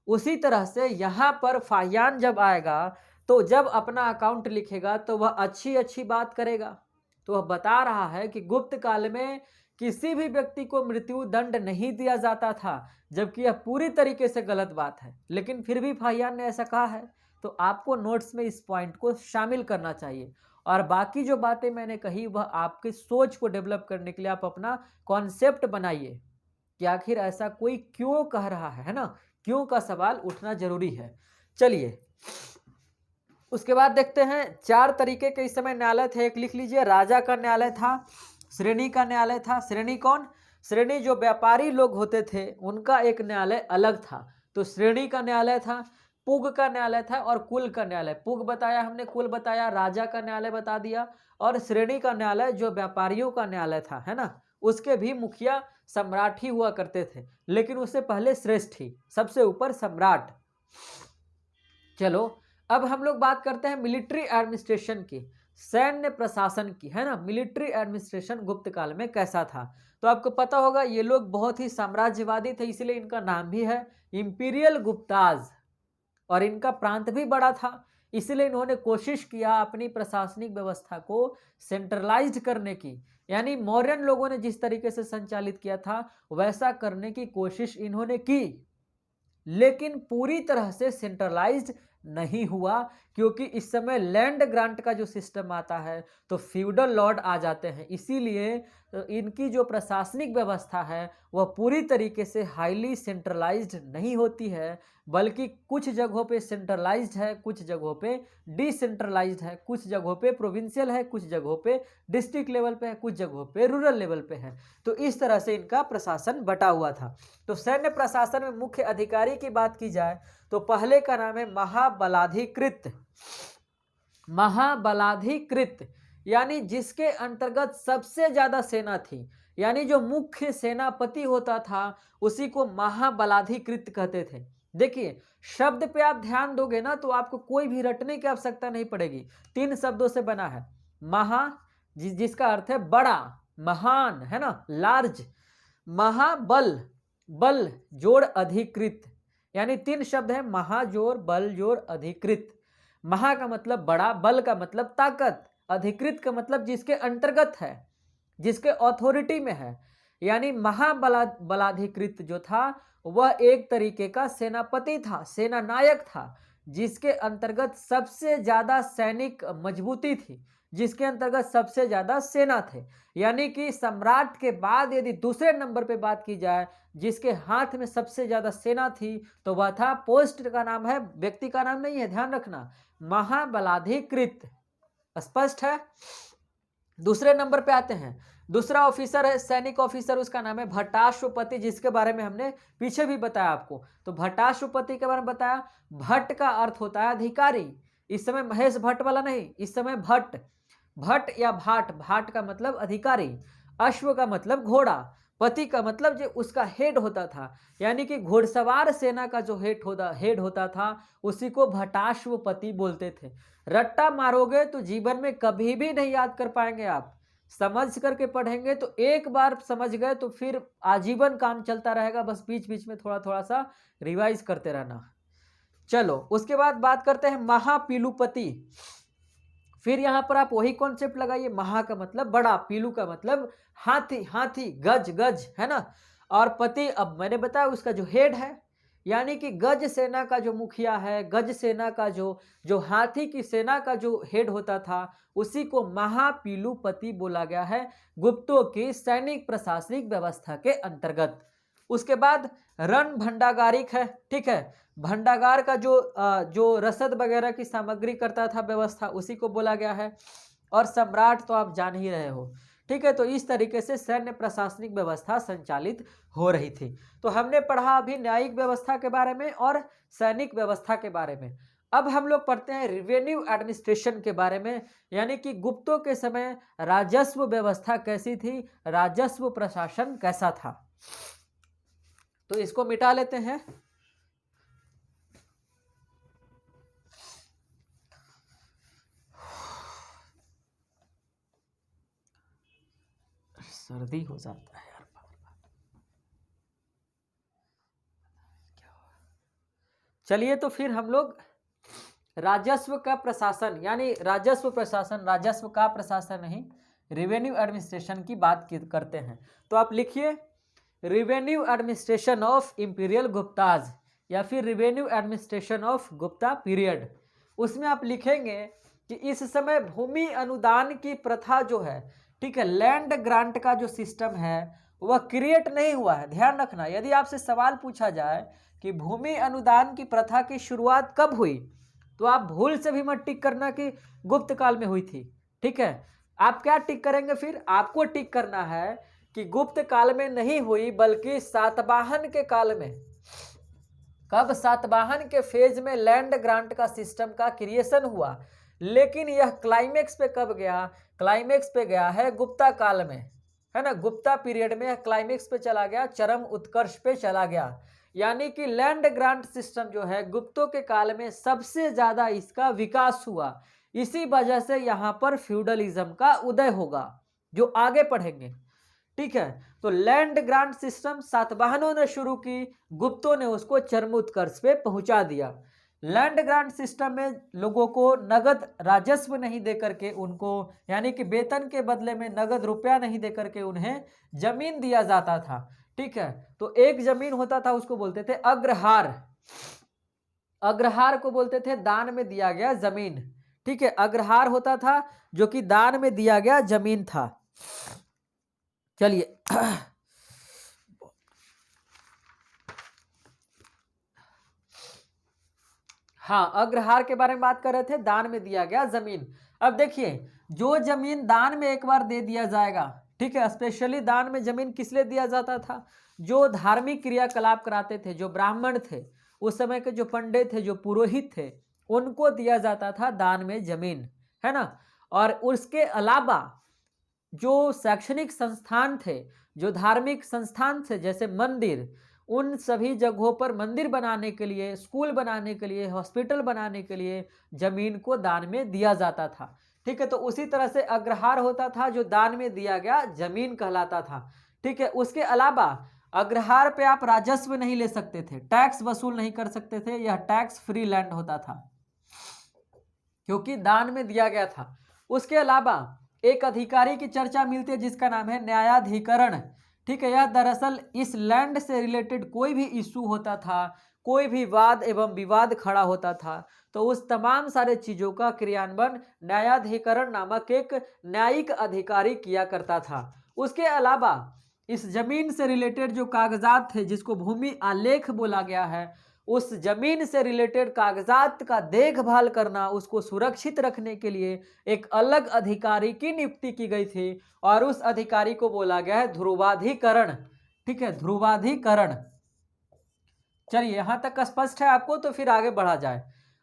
A: उसी तरह से यहाँ पर फाहियान जब आएगा तो जब अपना अकाउंट लिखेगा तो वह अच्छी अच्छी बात करेगा। तो वह बता रहा है कि गुप्त काल में किसी भी व्यक्ति को मृत्यु दंड नहीं दिया जाता था, जबकि यह पूरी तरीके से गलत बात है, लेकिन फिर भी फाहियान ने ऐसा कहा है। तो आपको नोट्स में इस पॉइंट को शामिल करना चाहिए, और बाकी जो बातें मैंने कही वह आपकी सोच को डेवलप करने के लिए आप अपना कॉन्सेप्ट बनाइए कि आखिर ऐसा कोई क्यों कह रहा है ना। क्यों का सवाल उठना जरूरी है। चलिए उसके बाद देखते हैं, 4 तरीके के इस समय न्यायालय थे। एक लिख लीजिए, राजा का न्यायालय था, श्रेणी का न्यायालय था। श्रेणी कौन? श्रेणी जो व्यापारी लोग होते थे उनका एक न्यायालय अलग था, तो श्रेणी का न्यायालय था। पुग का न्यायालय था और कुल का न्यायालय। पुग बताया हमने, कुल बताया, राजा का न्यायालय बता दिया, और श्रेणी का न्यायालय जो व्यापारियों का न्यायालय था, है ना। उसके भी मुखिया सम्राट ही हुआ करते थे, लेकिन उससे पहले श्रेष्ठ ही, सबसे ऊपर सम्राट। चलो अब हम लोग बात करते हैं मिलिट्री एडमिनिस्ट्रेशन की, सैन्य प्रशासन की, है ना। मिलिट्री एडमिनिस्ट्रेशन गुप्त काल में कैसा था? तो आपको पता होगा ये लोग बहुत ही साम्राज्यवादी थे, इसलिए इनका नाम भी है इंपीरियल गुप्ताज, और इनका प्रांत भी बड़ा था, इसलिए इन्होंने कोशिश किया अपनी प्रशासनिक व्यवस्था को सेंट्रलाइज्ड करने की। यानी मौर्यन लोगों ने जिस तरीके से संचालित किया था वैसा करने की कोशिश इन्होंने की, लेकिन पूरी तरह से सेंट्रलाइज्ड नहीं हुआ, क्योंकि इस समय लैंड ग्रांट का जो सिस्टम आता है तो फ्यूडल लॉर्ड आ जाते हैं, इसीलिए इनकी जो प्रशासनिक व्यवस्था है वह पूरी तरीके से हाईली सेंट्रलाइज्ड नहीं होती है, बल्कि कुछ जगहों पे सेंट्रलाइज्ड है, कुछ जगहों पे डिसेंट्रलाइज्ड है, कुछ जगहों पे प्रोविंशियल है, कुछ जगहों पे डिस्ट्रिक्ट लेवल पे है, कुछ जगहों पे रूरल लेवल पे है। तो इस तरह से इनका प्रशासन बटा हुआ था। तो सैन्य प्रशासन में मुख्य अधिकारी की बात की जाए तो पहले का नाम है महाबलाधिकृत। महाबलाधिकृत यानी जिसके अंतर्गत सबसे ज्यादा सेना थी, यानी जो मुख्य सेनापति होता था उसी को महाबलाधिकृत कहते थे। देखिए शब्द पे आप ध्यान दोगे ना तो आपको कोई भी रटने की आवश्यकता नहीं पड़ेगी। 3 शब्दों से बना है। महा जिसका अर्थ है बड़ा, महान, है ना, लार्ज। महाबल, बल जोड़ अधिकृत, यानी 3 शब्द है, महा जोड़ बल जोड़ अधिकृत। महा का मतलब बड़ा, बल का मतलब ताकत, अधिकृत का मतलब जिसके अंतर्गत है, जिसके अथॉरिटी में है। यानी महाबलाधिकृत जो था वह एक तरीके का सेनापति था, सेना नायक था, जिसके अंतर्गत सबसे ज्यादा सैनिक मजबूती थी, जिसके अंतर्गत सबसे ज्यादा सेना थे। यानी कि सम्राट के बाद यदि दूसरे नंबर पे बात की जाए जिसके हाथ में सबसे ज्यादा सेना थी तो वह था, पोस्ट का नाम है, व्यक्ति का नाम नहीं है, ध्यान रखना, महाबलाधिकृत। स्पष्ट है। दूसरे नंबर पे आते हैं, दूसरा ऑफिसर है सैनिक ऑफिसर, उसका नाम है भट्टाश्वपति, जिसके बारे में हमने पीछे भी बताया आपको। तो भट्टाश्वपति के बारे में बताया। भट्ट का अर्थ होता है अधिकारी। इस समय महेश भट्ट वाला नहीं, इस समय भट्ट, भट्ट या भाट, भाट का मतलब अधिकारी, अश्व का मतलब घोड़ा, पति का मतलब जो उसका हेड होता था, यानी कि घुड़सवार सेना का जो हेड होता था उसी को भटाश्वपति बोलते थे। रट्टा मारोगे तो जीवन में कभी भी नहीं याद कर पाएंगे आप, समझ करके पढ़ेंगे तो एक बार समझ गए तो फिर आजीवन काम चलता रहेगा, बस बीच बीच में थोड़ा थोड़ा सा रिवाइज करते रहना। चलो उसके बाद बात करते हैं महापीलुपति। फिर यहां पर आप वही कॉन्सेप्ट लगाइए, महा का मतलब बड़ा, पीलू का मतलब हाथी, हाथी, गज, गज, है ना। और पति, अब मैंने बताया उसका जो हेड है, यानी कि गज सेना का जो मुखिया है, गज सेना का जो हाथी की सेना का जो हेड होता था उसी को महापीलुपति बोला गया है गुप्तों की सैनिक प्रशासनिक व्यवस्था के अंतर्गत। उसके बाद रण भंडागारिक है, ठीक है, भंडागार का जो रसद वगैरह की सामग्री करता था व्यवस्था, उसी को बोला गया है। और सम्राट तो आप जान ही रहे हो, ठीक है। तो इस तरीके से सैन्य प्रशासनिक व्यवस्था संचालित हो रही थी। तो हमने पढ़ा अभी न्यायिक व्यवस्था के बारे में और सैनिक व्यवस्था के बारे में। अब हम लोग पढ़ते हैं रिवेन्यू एडमिनिस्ट्रेशन के बारे में, यानी कि गुप्तों के समय राजस्व व्यवस्था कैसी थी, राजस्व प्रशासन कैसा था। तो इसको मिटा लेते हैं। सर्दी हो जाता है यार, चलिए तो फिर हम लोग राजस्व का प्रशासन, यानी राजस्व प्रशासन, राजस्व का प्रशासन नहीं, रेवेन्यू एडमिनिस्ट्रेशन की बात करते हैं। तो आप लिखिए revenue administration of imperial Gupta's, या फिर revenue administration of Gupta period. उसमें आप लिखेंगे कि इस समय भूमि अनुदान की प्रथा जो है, ठीक है, लैंड ग्रांट का जो सिस्टम है वह क्रिएट नहीं हुआ है। ध्यान रखना, यदि आपसे सवाल पूछा जाए कि भूमि अनुदान की प्रथा की शुरुआत कब हुई, तो आप भूल से भी मत टिक करना कि गुप्त काल में हुई थी, ठीक है। आप क्या टिक करेंगे, फिर आपको टिक करना है कि गुप्त काल में नहीं हुई, बल्कि सातवाहन के काल में। कब? सातवाहन के फेज में लैंड ग्रांट का सिस्टम का क्रिएशन हुआ, लेकिन यह क्लाइमेक्स पे कब गया? क्लाइमेक्स पे गया है गुप्ता काल में, है ना। गुप्ता पीरियड में क्लाइमेक्स पे चला गया, चरम उत्कर्ष पे चला गया। यानी कि लैंड ग्रांट सिस्टम जो है गुप्तों के काल में सबसे ज्यादा इसका विकास हुआ। इसी वजह से यहाँ पर फ्यूडलिज्म का उदय होगा, जो आगे पढ़ेंगे, ठीक है। तो लैंड ग्रांट सिस्टम सातवाहनों ने शुरू की, गुप्तों ने उसको चरमोत्कर्ष पे पहुंचा दिया। लैंड ग्रांट सिस्टम में लोगों को नगद राजस्व नहीं देकर के उनको, यानी कि वेतन के बदले में नगद रुपया नहीं देकर के उन्हें जमीन दिया जाता था, ठीक है। तो एक जमीन होता था, उसको बोलते थे अग्रहार। अग्रहार को बोलते थे दान में दिया गया जमीन, ठीक है। अग्रहार होता था जो कि दान में दिया गया जमीन था। चलिए हाँ, अग्रहार के बारे में बात कर रहे थे, दान में दिया गया जमीन। अब देखिए, जो जमीन दान में एक बार दे दिया जाएगा, ठीक है, स्पेशली दान में जमीन किस लिए दिया जाता था? जो धार्मिक क्रियाकलाप कराते थे, जो ब्राह्मण थे, उस समय के जो पंडित थे, जो पुरोहित थे, उनको दिया जाता था दान में जमीन, है ना। और उसके अलावा जो शैक्षणिक संस्थान थे, जो धार्मिक संस्थान थे, जैसे मंदिर, उन सभी जगहों पर मंदिर बनाने के लिए, स्कूल बनाने के लिए, हॉस्पिटल बनाने के लिए जमीन को दान में दिया जाता था, ठीक है। तो उसी तरह से अग्रहार होता था जो दान में दिया गया जमीन कहलाता था, ठीक है। उसके अलावा अग्रहार पे आप राजस्व नहीं ले सकते थे, टैक्स वसूल नहीं कर सकते थे, यह टैक्स फ्री लैंड होता था क्योंकि दान में दिया गया था। उसके अलावा एक अधिकारी की चर्चा मिलती है जिसका नाम है न्यायाधिकरण, ठीक है। यह दरअसल इस लैंड से रिलेटेड कोई भी इशू होता था, कोई भी वाद एवं विवाद खड़ा होता था, तो उस तमाम सारे चीजों का क्रियान्वयन न्यायाधिकरण नामक एक न्यायिक अधिकारी किया करता था। उसके अलावा इस जमीन से रिलेटेड जो कागजात थे, जिसको भूमि आलेख बोला गया है, उस जमीन से रिलेटेड कागजात का देखभाल करना, उसको सुरक्षित रखने के लिए एक अलग अधिकारी की नियुक्ति की गई थी, और उस अधिकारी को बोला गया है ध्रुवाधिकरण, ठीक है, ध्रुवाधिकरण। चलिए, यहां तक स्पष्ट है आपको? तो फिर आगे बढ़ा जाए।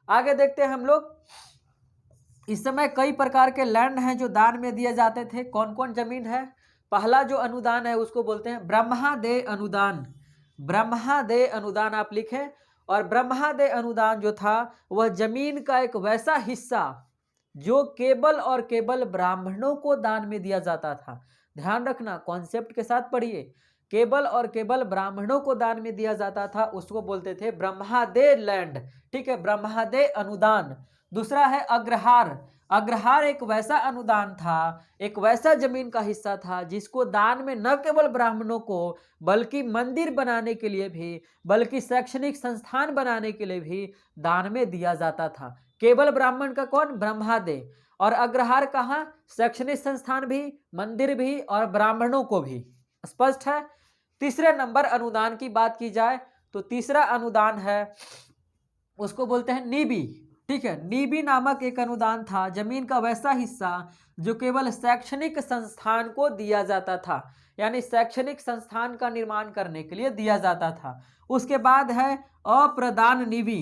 A: आगे देखते हैं हम लोग। इस समय कई प्रकार के लैंड हैं जो दान में दिए जाते थे। कौन कौन जमीन है? पहला जो अनुदान है उसको बोलते हैं ब्रह्मादेय अनुदान। ब्रह्मादेय अनुदान आप लिखें। और ब्रह्मादेय अनुदान जो था वह जमीन का एक वैसा हिस्सा जो केवल और केवल ब्राह्मणों को दान में दिया जाता था। ध्यान रखना, कॉन्सेप्ट के साथ पढ़िए। केवल और केवल ब्राह्मणों को दान में दिया जाता था, उसको बोलते थे ब्रह्मादेय लैंड, ठीक है, ब्रह्मादेय अनुदान। दूसरा है अग्रहार। अग्रहार एक वैसा अनुदान था, एक वैसा जमीन का हिस्सा था जिसको दान में न केवल ब्राह्मणों को, बल्कि मंदिर बनाने के लिए भी, बल्कि शैक्षणिक संस्थान बनाने के लिए भी दान में दिया जाता था। केवल ब्राह्मण का कौन? ब्रह्मादेय। और अग्रहार कहाँ? शैक्षणिक संस्थान भी, मंदिर भी, और ब्राह्मणों को भी। स्पष्ट है? तीसरे नंबर अनुदान की बात की जाए तो तीसरा अनुदान है, उसको बोलते हैं नीबी। ठीक है, नीबी नामक एक अनुदान था, जमीन का वैसा हिस्सा जो केवल शैक्षणिक संस्थान को दिया जाता था, यानी शैक्षणिक संस्थान का निर्माण करने के लिए दिया जाता था। उसके बाद है अप्रदान नीबी।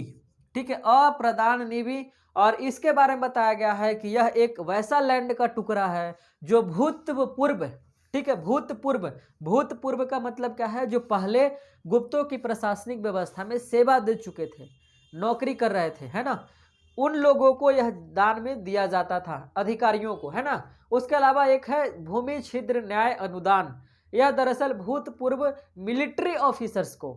A: ठीक है, अप्रदान नीबी, और इसके बारे में बताया गया है कि यह एक वैसा लैंड का टुकड़ा है जो भूतपूर्व, ठीक है, भूतपूर्व, भूतपूर्व का मतलब क्या है, जो पहले गुप्तों की प्रशासनिक व्यवस्था में सेवा दे चुके थे, नौकरी कर रहे थे, है ना, उन लोगों को यह दान में दिया जाता था, अधिकारियों को, है ना। उसके अलावा एक है भूमि छिद्र न्याय अनुदान। यह दरअसल भूतपूर्व मिलिट्री ऑफिसर्स को,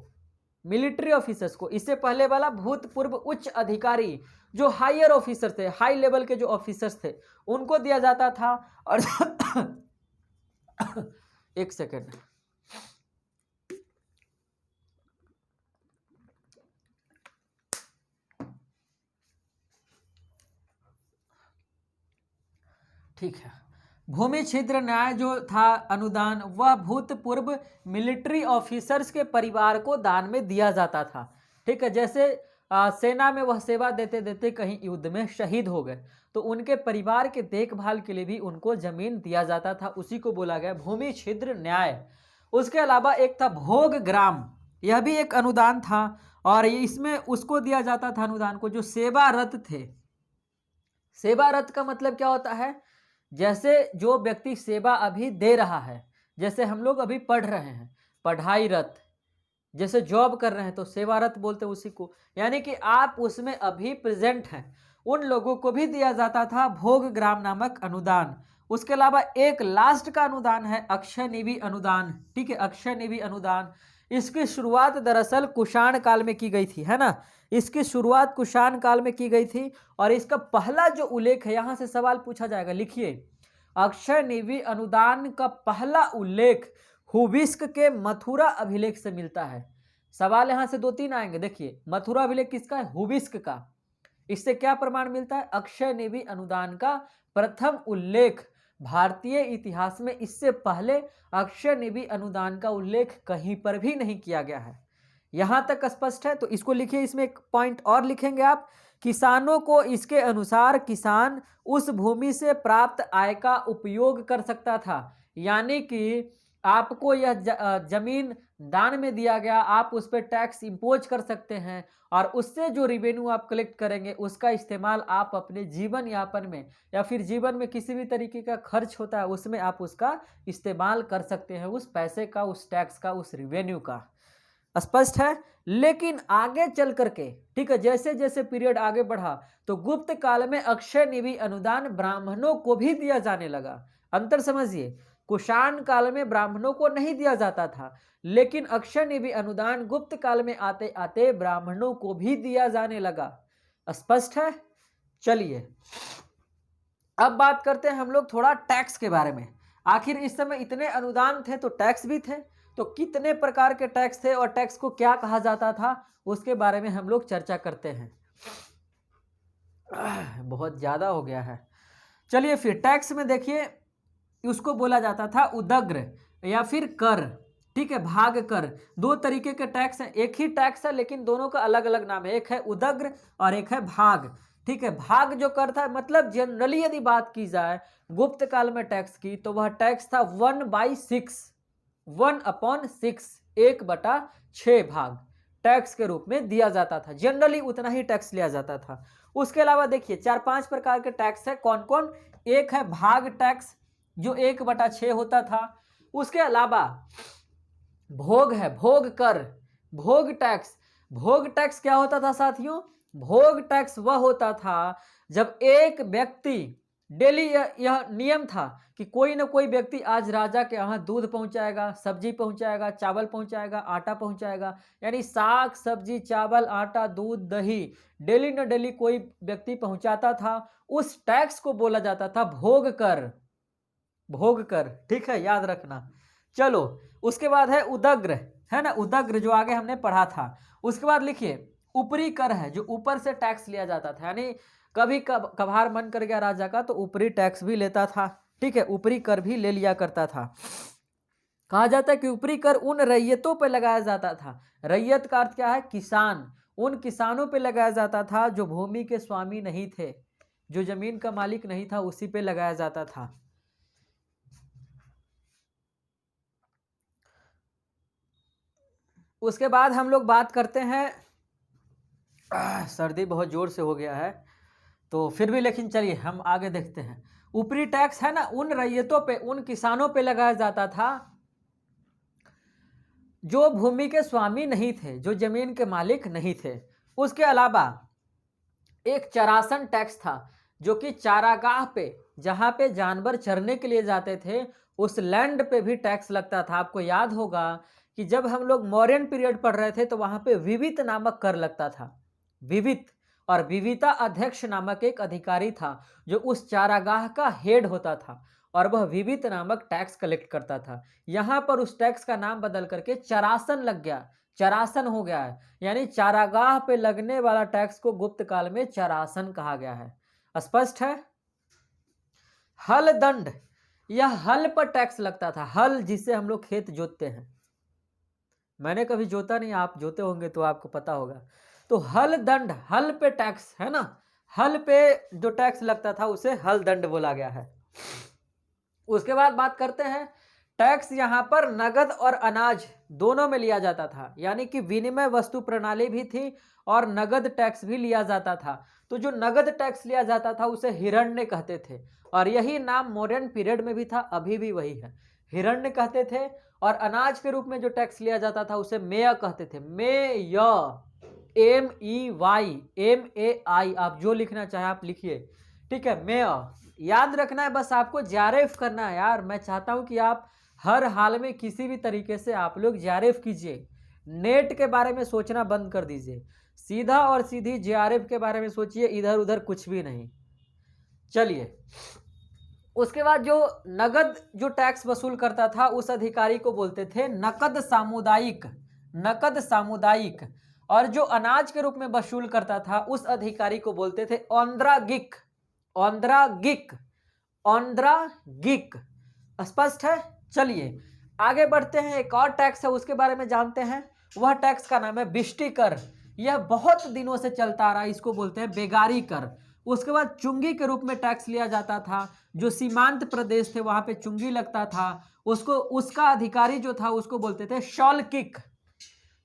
A: मिलिट्री ऑफिसर्स को, इससे पहले वाला भूतपूर्व उच्च अधिकारी जो हायर ऑफिसर थे, हाई लेवल के जो ऑफिसर्स थे, उनको दिया जाता था। और एक सेकेंड, ठीक है, भूमि छिद्र न्याय जो था अनुदान, वह भूतपूर्व मिलिट्री ऑफिसर्स के परिवार को दान में दिया जाता था। ठीक है, जैसे सेना में वह सेवा देते देते कहीं युद्ध में शहीद हो गए तो उनके परिवार के देखभाल के लिए भी उनको जमीन दिया जाता था, उसी को बोला गया भूमि छिद्र न्याय। उसके अलावा एक था भोग ग्राम, यह भी एक अनुदान था, और इसमें उसको दिया जाता था अनुदान को जो सेवारत थे। सेवारत का मतलब क्या होता है, जैसे जो व्यक्ति सेवा अभी दे रहा है, जैसे हम लोग अभी पढ़ रहे हैं, पढ़ाईरत, जैसे जॉब कर रहे हैं तो सेवारत बोलते हैं उसी को, यानी कि आप उसमें अभी प्रेजेंट हैं, उन लोगों को भी दिया जाता था भोग ग्राम नामक अनुदान। उसके अलावा एक लास्ट का अनुदान है अक्षय निधि अनुदान। ठीक है, अक्षय निधि अनुदान, इसकी शुरुआत दरअसल कुषाण काल में की गई थी, है ना, इसकी शुरुआत कुषाण काल में की गई थी। और इसका पहला जो उल्लेख है, यहां से सवाल पूछा जाएगा, लिखिए, अक्षय निधि अनुदान का पहला उल्लेख हुबिस्क के मथुरा अभिलेख से मिलता है। सवाल यहां से 2-3 आएंगे, देखिए, मथुरा अभिलेख किसका है, हुबिस्क का। इससे क्या प्रमाण मिलता है, अक्षय निधि अनुदान का प्रथम उल्लेख भारतीय इतिहास में, इससे पहले अक्षय निधि अनुदान का उल्लेख कहीं पर भी नहीं किया गया है। यहां तक स्पष्ट है, तो इसको लिखिए, इसमें एक पॉइंट और लिखेंगे आप, किसानों को इसके अनुसार किसान उस भूमि से प्राप्त आय का उपयोग कर सकता था, यानी कि आपको यह जमीन दान में दिया गया, आप उस पर टैक्स इंपोज कर सकते हैं, और उससे जो रिवेन्यू आप कलेक्ट करेंगे उसका इस्तेमाल आप अपने जीवन यापन में, या फिर जीवन में किसी भी तरीके का खर्च होता है उसमें आप उसका इस्तेमाल कर सकते हैं, उस पैसे का, उस टैक्स का, उस रिवेन्यू का। स्पष्ट है। लेकिन आगे चल करके, ठीक है, जैसे जैसे पीरियड आगे बढ़ा तो गुप्त काल में अक्षय निधि अनुदान ब्राह्मणों को भी दिया जाने लगा। अंतर समझिए, कुषाण काल में ब्राह्मणों को नहीं दिया जाता था, लेकिन अक्षय निधि अनुदान गुप्त काल में आते आते ब्राह्मणों को भी दिया जाने लगा। स्पष्ट है। चलिए अब बात करते हैं हम लोग थोड़ा टैक्स के बारे में। आखिर इस समय इतने अनुदान थे तो टैक्स भी थे, तो कितने प्रकार के टैक्स थे और टैक्स को क्या कहा जाता था उसके बारे में हम लोग चर्चा करते हैं। बहुत ज्यादा हो गया है। चलिए फिर टैक्स में देखिए, उसको बोला जाता था उदग्र या फिर कर। ठीक है, भाग कर, दो तरीके के टैक्स हैं, एक ही टैक्स है लेकिन दोनों का अलग अलग नाम है, एक है उदग्र और एक है भाग। ठीक है, भाग जो कर था, मतलब जनरली यदि बात की जाए गुप्त काल में टैक्स की, तो वह टैक्स था 1/6, 1/6, 1/6 भाग टैक्स के रूप में दिया जाता था। जनरली उतना ही टैक्स लिया जाता था। उसके अलावा देखिए 4-5 प्रकार के टैक्स है। कौन कौन, एक है भाग टैक्स जो 1/6 होता था। उसके अलावा भोग है, भोग कर, भोग टैक्स। भोग टैक्स क्या होता था साथियों, भोग टैक्स वह होता था जब एक व्यक्ति डेली, यह नियम था कि कोई ना कोई व्यक्ति आज राजा के यहाँ दूध पहुंचाएगा, सब्जी पहुंचाएगा, चावल पहुंचाएगा, आटा पहुंचाएगा, यानी साग सब्जी चावल आटा दूध दही डेली न डेली कोई व्यक्ति पहुंचाता था। उस टैक्स को बोला जाता था भोग कर, भोग कर। ठीक है, याद रखना। चलो उसके बाद है उदग्र, है ना, उदग्र जो आगे हमने पढ़ा था। उसके बाद लिखिए ऊपरी कर है, जो ऊपर से टैक्स लिया जाता था, यानी कभी कभार मन कर गया राजा का तो ऊपरी टैक्स भी लेता था। ठीक है, ऊपरी कर भी ले लिया करता था। कहा जाता है कि ऊपरी कर उन रैयतों पर लगाया जाता था। रैयत का अर्थ क्या है? किसान। उन किसानों पे लगाया जाता था जो भूमि के स्वामी नहीं थे, जो जमीन का मालिक नहीं था, उसी पे लगाया जाता था। उसके बाद हम लोग बात करते हैं, सर्दी बहुत जोर से हो गया है तो फिर भी, लेकिन चलिए हम आगे देखते हैं। ऊपरी टैक्स है ना, उन रैयतों पे, उन किसानों पे लगाया जाता था जो भूमि के स्वामी नहीं थे, जो जमीन के मालिक नहीं थे। उसके अलावा एक चरासन टैक्स था, जो कि चारागाह पे, जहां पे जानवर चरने के लिए जाते थे, उस लैंड पे भी टैक्स लगता था। आपको याद होगा कि जब हम लोग मौर्यन पीरियड पढ़ रहे थे तो वहां पे विवित नामक कर लगता था। विवित और विविता अध्यक्ष नामक एक अधिकारी था जो उस चारागाह का हेड होता था, और वह विवित नामक टैक्स कलेक्ट करता था। यहाँ पर उस टैक्स का नाम बदल करके चरासन लग गया, चरासन हो गया है। यानी चारागाह पे लगने वाला टैक्स को गुप्त काल में चरासन कहा गया है। स्पष्ट है? हल दंड, यह हल पर टैक्स लगता था। हल जिससे हम लोग खेत जोतते हैं, मैंने कभी जोता नहीं, आप जोते होंगे तो आपको पता होगा। तो हल दंड, हल पे टैक्स है ना, हल पे जो टैक्स लगता था उसे हल दंड बोला गया है। उसके बाद बात करते हैं, टैक्स यहां पर नगद और अनाज दोनों में लिया जाता था, यानी कि विनिमय वस्तु प्रणाली भी थी और नगद टैक्स भी लिया जाता था। तो जो नगद टैक्स लिया जाता था उसे हिरण्य कहते थे, और यही नाम मौर्यन पीरियड में भी था, अभी भी वही है, हिरण्य कहते थे। और अनाज के रूप में जो टैक्स लिया जाता था उसे मेय कहते थे। मेय, MEY, MAI, आप जो लिखना चाहे आप लिखिए, ठीक है। मेय याद रखना है, बस आपको JRF करना है यार। मैं चाहता हूं कि आप हर हाल में किसी भी तरीके से आप लोग JRF कीजिए, नेट के बारे में सोचना बंद कर दीजिए, सीधा और सीधी JRF के बारे में सोचिए, इधर उधर कुछ भी नहीं। चलिए, उसके बाद जो नगद जो टैक्स वसूल करता था उस अधिकारी को बोलते थे नकद सामुदायिक, नकद सामुदायिक। और जो अनाज के रूप में वसूल करता था उस अधिकारी को बोलते थे औंद्रागिक, औंद्रागिक, औंद्रागिक। स्पष्ट है? चलिए आगे बढ़ते हैं, एक और टैक्स है उसके बारे में जानते हैं। वह टैक्स का नाम है बिष्टी कर। यह बहुत दिनों से चलता आ रहा है, इसको बोलते हैं बेगारी कर। उसके बाद चुंगी के रूप में टैक्स लिया जाता था, जो सीमांत प्रदेश थे वहां पे चुंगी लगता था, उसको, उसका अधिकारी जो था उसको बोलते थे शौल्किक।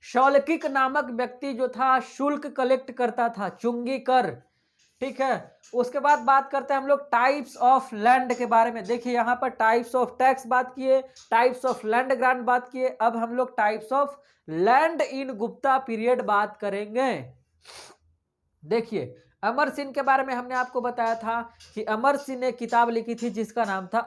A: शौल्किक नामक व्यक्ति जो था शुल्क कलेक्ट करता था, चुंगी कर, ठीक है। उसके बाद बात करते हैं हम लोग टाइप्स ऑफ लैंड के बारे में। देखिए यहाँ पर टाइप्स ऑफ टैक्स बात किए, टाइप्स ऑफ लैंड ग्रांट बात किए, अब हम लोग types of land in Gupta period बात करेंगे। देखिए अमर सिंह के बारे में हमने आपको बताया था कि अमर सिंह ने किताब लिखी थी जिसका नाम था,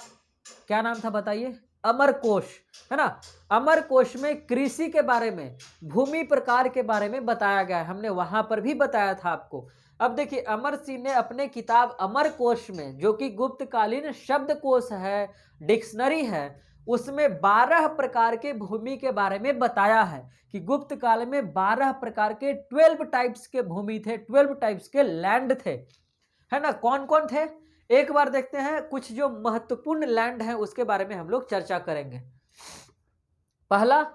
A: क्या नाम था बताइए? अमर कोश, है ना। अमर कोश में कृषि के बारे में, भूमि प्रकार के बारे में बताया गया है, हमने वहां पर भी बताया था आपको। अब देखिए अमर सिंह ने अपने किताब अमर कोश में, जो कि गुप्तकालीन शब्दकोश है, डिक्शनरी है, उसमें 12 प्रकार के भूमि के बारे में बताया है कि गुप्त काल में 12 प्रकार के 12 टाइप्स के भूमि थे, 12 टाइप्स के लैंड थे, है ना। कौन कौन थे एक बार देखते हैं, कुछ जो महत्वपूर्ण लैंड है उसके बारे में हम लोग चर्चा करेंगे। पहला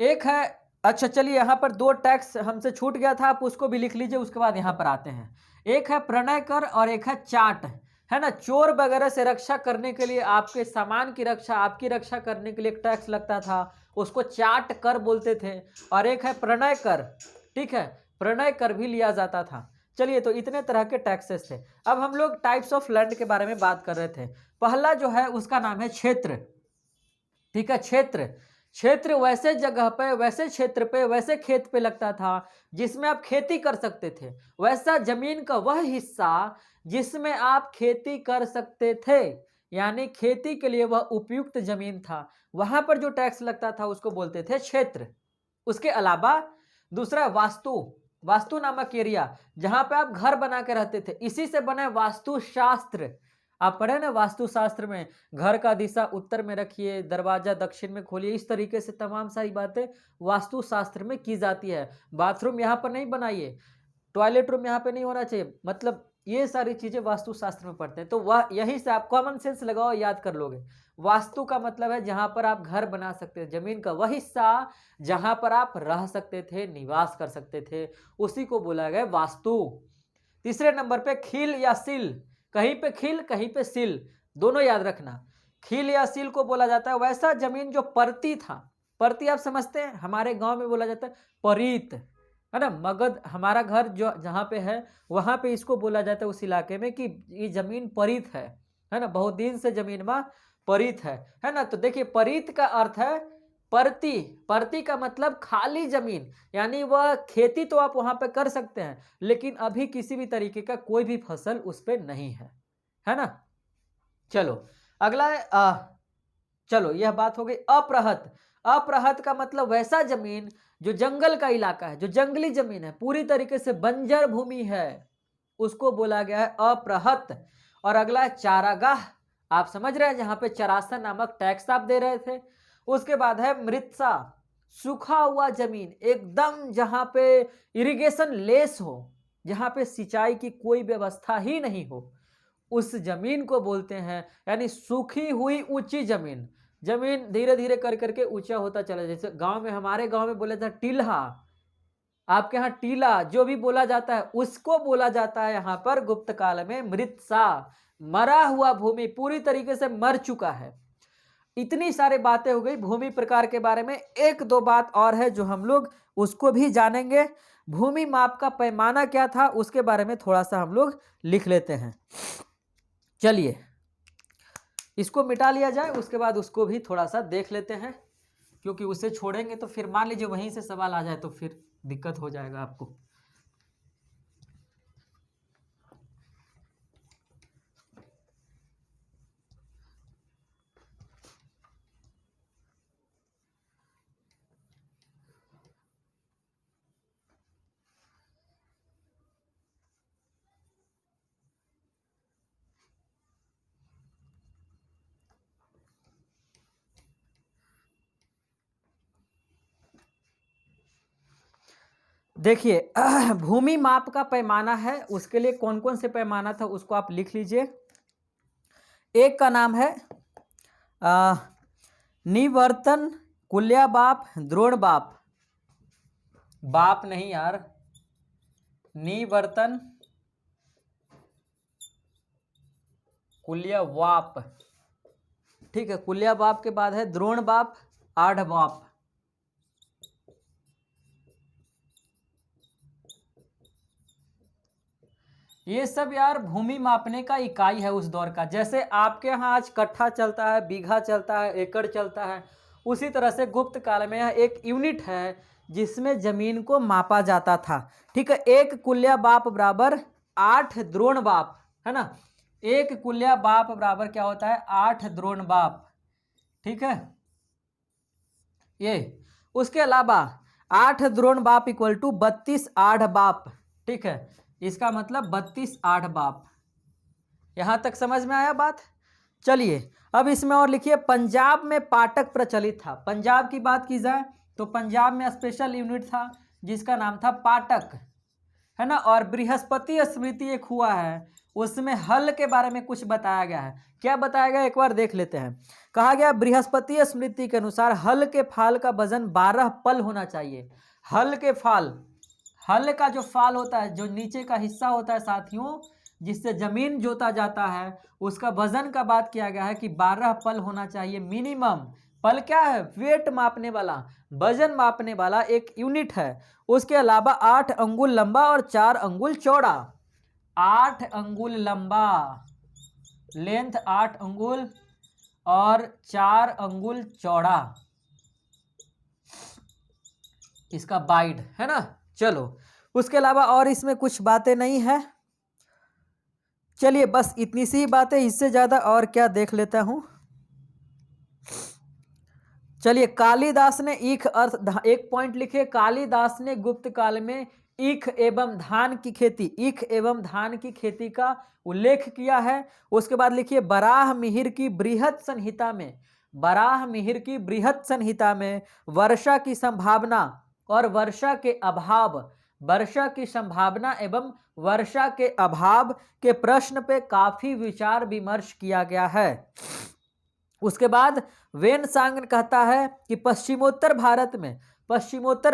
A: एक है, अच्छा चलिए यहाँ पर 2 टैक्स हमसे छूट गया था, आप उसको भी लिख लीजिए, उसके बाद यहाँ पर आते हैं। एक है प्रणय कर और एक है चाट, है ना। चोर वगैरह से रक्षा करने के लिए, आपके सामान की रक्षा, आपकी रक्षा करने के लिए एक टैक्स लगता था, उसको चाट कर बोलते थे। और एक है प्रणय कर, ठीक है, प्रणय कर भी लिया जाता था। चलिए तो इतने तरह के टैक्सेस थे। अब हम लोग टाइप्स ऑफ लैंड के बारे में बात कर रहे थे। पहला जो है उसका नाम है क्षेत्र, ठीक है। क्षेत्र, क्षेत्र वैसे जगह पे, वैसे क्षेत्र पे, वैसे खेत पे लगता था जिसमें आप खेती कर सकते थे, वैसा जमीन का वह हिस्सा जिसमें आप खेती कर सकते थे, यानी खेती के लिए वह उपयुक्त जमीन था, वहां पर जो टैक्स लगता था उसको बोलते थे क्षेत्र। उसके अलावा दूसरा वास्तु, वास्तु नामक एरिया, जहां पे आप घर बना के रहते थे, इसी से बना वास्तुशास्त्र। आप पढ़े ना वास्तुशास्त्र में, घर का दिशा उत्तर में रखिए, दरवाजा दक्षिण में खोलिए, इस तरीके से तमाम सारी बातें वास्तुशास्त्र में की जाती है। बाथरूम यहाँ पर नहीं बनाइए, टॉयलेट रूम यहाँ पे नहीं होना चाहिए, मतलब ये सारी चीजें वास्तुशास्त्र में पढ़ते हैं। तो वह यहीं से आप कॉमन सेंस लगाओ, याद कर लोगे। वास्तु का मतलब है जहां पर आप घर बना सकते हैं, जमीन का वह हिस्सा जहां पर आप रह सकते थे, निवास कर सकते थे, उसी को बोला गया वास्तु। तीसरे नंबर पे खील या सिल, कहीं पे खील कहीं पे सिल, दोनों याद रखना। खील या सिल को बोला जाता है वैसा जमीन जो परती था। परती आप समझते हैं, हमारे गांव में बोला जाता है परीत, है ना। मगध हमारा घर जो जहाँ पे है वहाँ पे इसको बोला जाता है उस इलाके में कि ये जमीन परीत है ना, बहुत दिन से जमीन में परीत है ना। तो देखिए परीत का अर्थ है परती। परती का मतलब खाली जमीन, यानी वह खेती तो आप वहां पे कर सकते हैं लेकिन अभी किसी भी तरीके का कोई भी फसल उस पर नहीं है ना। चलो अगला है चलो यह बात हो गई अप्रहत। अप्रहत का मतलब वैसा जमीन जो जंगल का इलाका है, जो जंगली जमीन है, पूरी तरीके से बंजर भूमि है, उसको बोला गया है अप्रहत। और अगला है चारागाह, आप समझ रहे हैं जहां पे चरासन नामक टैक्स आप दे रहे थे। उसके बाद है मृत्सा, सूखा हुआ जमीन, एकदम जहां पे इरिगेशन लेस हो, जहां पे सिंचाई की कोई व्यवस्था ही नहीं हो, उस जमीन को बोलते हैं, यानी सूखी हुई ऊंची जमीन। जमीन धीरे धीरे कर करके ऊंचा होता चला, जैसे गांव में, हमारे गांव में बोला जाता टीला, आपके यहाँ टीला, जो भी बोला जाता है उसको बोला जाता है यहाँ पर गुप्त काल में मृत्सा, मरा हुआ भूमि, पूरी तरीके से मर चुका है। इतनी सारी बातें हो गई भूमि प्रकार के बारे में। एक दो बात और है जो हम लोग उसको भी जानेंगे। भूमि माप का पैमाना क्या था उसके बारे में थोड़ा सा हम लोग लिख लेते हैं। चलिए इसको मिटा लिया जाए, उसके बाद उसको भी थोड़ा सा देख लेते हैं, क्योंकि उसे छोड़ेंगे तो फिर मान लीजिए वहीं से सवाल आ जाए तो फिर दिक्कत हो जाएगा आपको। देखिए भूमि माप का पैमाना है, उसके लिए कौन कौन से पैमाना था उसको आप लिख लीजिए। एक का नाम है निवर्तन, कुल्याबाप, द्रोणबाप, बाप नहीं यार, निवर्तन, कुल्याबाप, ठीक है। कुल्याबाप के बाद है द्रोणबाप, आढ़बाप। ये सब यार भूमि मापने का इकाई है उस दौर का। जैसे आपके यहाँ आज कट्ठा चलता है, बीघा चलता है, एकड़ चलता है, उसी तरह से गुप्त काल में यह एक यूनिट है जिसमें जमीन को मापा जाता था, ठीक है। एक कुल्या बाप बराबर 8 द्रोण बाप, है ना। एक कुल्या बाप बराबर क्या होता है 8 द्रोण बाप, ठीक है। ये उसके अलावा 8 द्रोण बाप इक्वल टू 32 आढ़ बाप, ठीक है। इसका मतलब 32 आढ़ बाप। यहां तक समझ में आया बात। चलिए अब इसमें और लिखिए पंजाब में पाटक प्रचलित था। पंजाब की बात की जाए तो पंजाब में स्पेशल यूनिट था जिसका नाम था पाटक, है ना। और बृहस्पति स्मृति एक हुआ है, उसमें हल के बारे में कुछ बताया गया है। क्या बताया गया एक बार देख लेते हैं। कहा गया बृहस्पति स्मृति के अनुसार हल के फाल का वजन 12 पल होना चाहिए। हल के फाल, हल का जो फाल होता है, जो नीचे का हिस्सा होता है साथियों, जिससे जमीन जोता जाता है, उसका वजन का बात किया गया है कि 12 पल होना चाहिए मिनिमम। पल क्या है, वेट मापने वाला, वजन मापने वाला एक यूनिट है। उसके अलावा 8 अंगुल लंबा और 4 अंगुल चौड़ा। 8 अंगुल लंबा, लेंथ 8 अंगुल और 4 अंगुल चौड़ा, इसका वाइड, है ना। चलो उसके अलावा और इसमें कुछ बातें नहीं है। चलिए बस इतनी सी बातें, इससे ज्यादा और क्या देख लेता हूं। चलिए कालिदास ने ईख अर्थ, एक पॉइंट लिखे, कालिदास ने गुप्त काल में ईख एवं धान की खेती, ईख एवं धान की खेती का उल्लेख किया है। उसके बाद लिखिए बराह मिहिर की बृहत संहिता में, बराह मिहिर की बृहत संहिता में वर्षा की संभावना और वर्षा के अभाव, वर्षा की संभावना एवं वर्षा के अभाव के प्रश्न पे काफी विचार विमर्श किया गया है। उसके बाद वेन सांग कहता है कि पश्चिमोत्तर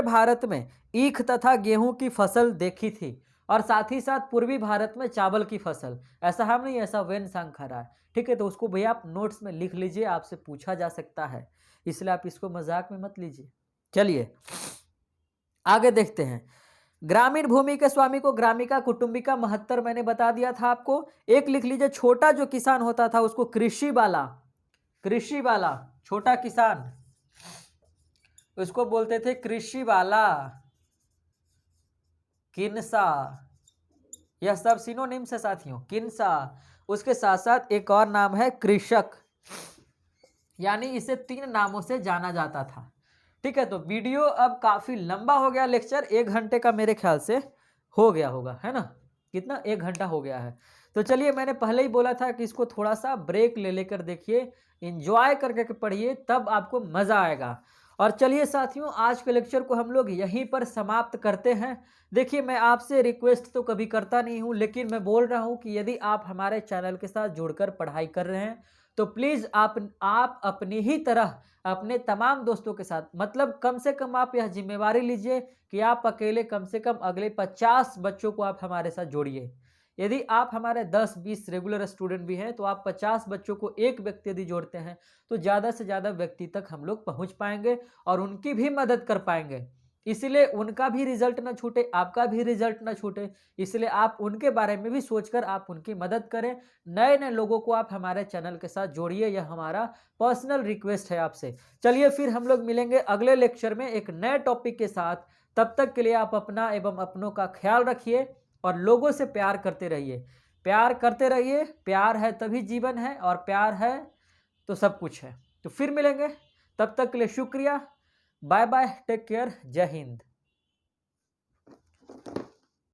A: भारत में ईख तथा गेहूं की फसल देखी थी और साथ ही साथ पूर्वी भारत में चावल की फसल। ऐसा हम नहीं, ऐसा वेन सांग कह रहा है। ठीक है, तो उसको भैया आप नोट्स में लिख लीजिए, आपसे पूछा जा सकता है, इसलिए आप इसको मजाक में मत लीजिए। चलिए आगे देखते हैं। ग्रामीण भूमि के स्वामी को ग्रामिका कुटुंबिका महत्तर मैंने बता दिया था आपको। एक लिख लीजिए, छोटा जो किसान होता था उसको कृषि वाला छोटा किसान उसको बोलते थे कृषि वाला, किन्सा। यह सब सिनोनिम्स है साथियों, किन्सा। उसके साथ साथ एक और नाम है कृषक, यानी इसे 3 नामों से जाना जाता था। ठीक है, तो वीडियो अब काफी लंबा हो गया, लेक्चर 1 घंटे का मेरे ख्याल से हो गया होगा, है ना? कितना, 1 घंटा हो गया है। तो चलिए, मैंने पहले ही बोला था कि इसको थोड़ा सा ब्रेक ले लेकर देखिए, एंजॉय करके पढ़िए, तब आपको मजा आएगा। और चलिए साथियों, आज के लेक्चर को हम लोग यहीं पर समाप्त करते हैं। देखिए, मैं आपसे रिक्वेस्ट तो कभी करता नहीं हूं, लेकिन मैं बोल रहा हूं कि यदि आप हमारे चैनल के साथ जुड़कर पढ़ाई कर रहे हैं तो प्लीज़ आप अपनी ही तरह अपने तमाम दोस्तों के साथ, मतलब कम से कम आप यह जिम्मेवारी लीजिए कि आप अकेले कम से कम अगले 50 बच्चों को आप हमारे साथ जोड़िए। यदि आप हमारे 10-20 रेगुलर स्टूडेंट भी हैं तो आप 50 बच्चों को एक व्यक्ति यदि जोड़ते हैं तो ज़्यादा से ज़्यादा व्यक्ति तक हम लोग पहुँच पाएंगे और उनकी भी मदद कर पाएंगे। इसलिए उनका भी रिजल्ट ना छूटे, आपका भी रिजल्ट ना छूटे, इसलिए आप उनके बारे में भी सोचकर आप उनकी मदद करें। नए नए लोगों को आप हमारे चैनल के साथ जोड़िए, यह हमारा पर्सनल रिक्वेस्ट है आपसे। चलिए फिर हम लोग मिलेंगे अगले लेक्चर में एक नए टॉपिक के साथ। तब तक के लिए आप अपना एवं अपनों का ख्याल रखिए और लोगों से प्यार करते रहिए। प्यार करते रहिए, प्यार है तभी जीवन है और प्यार है तो सब कुछ है। तो फिर मिलेंगे, तब तक के लिए शुक्रिया, बाय बाय, टेक केयर, जय हिंद।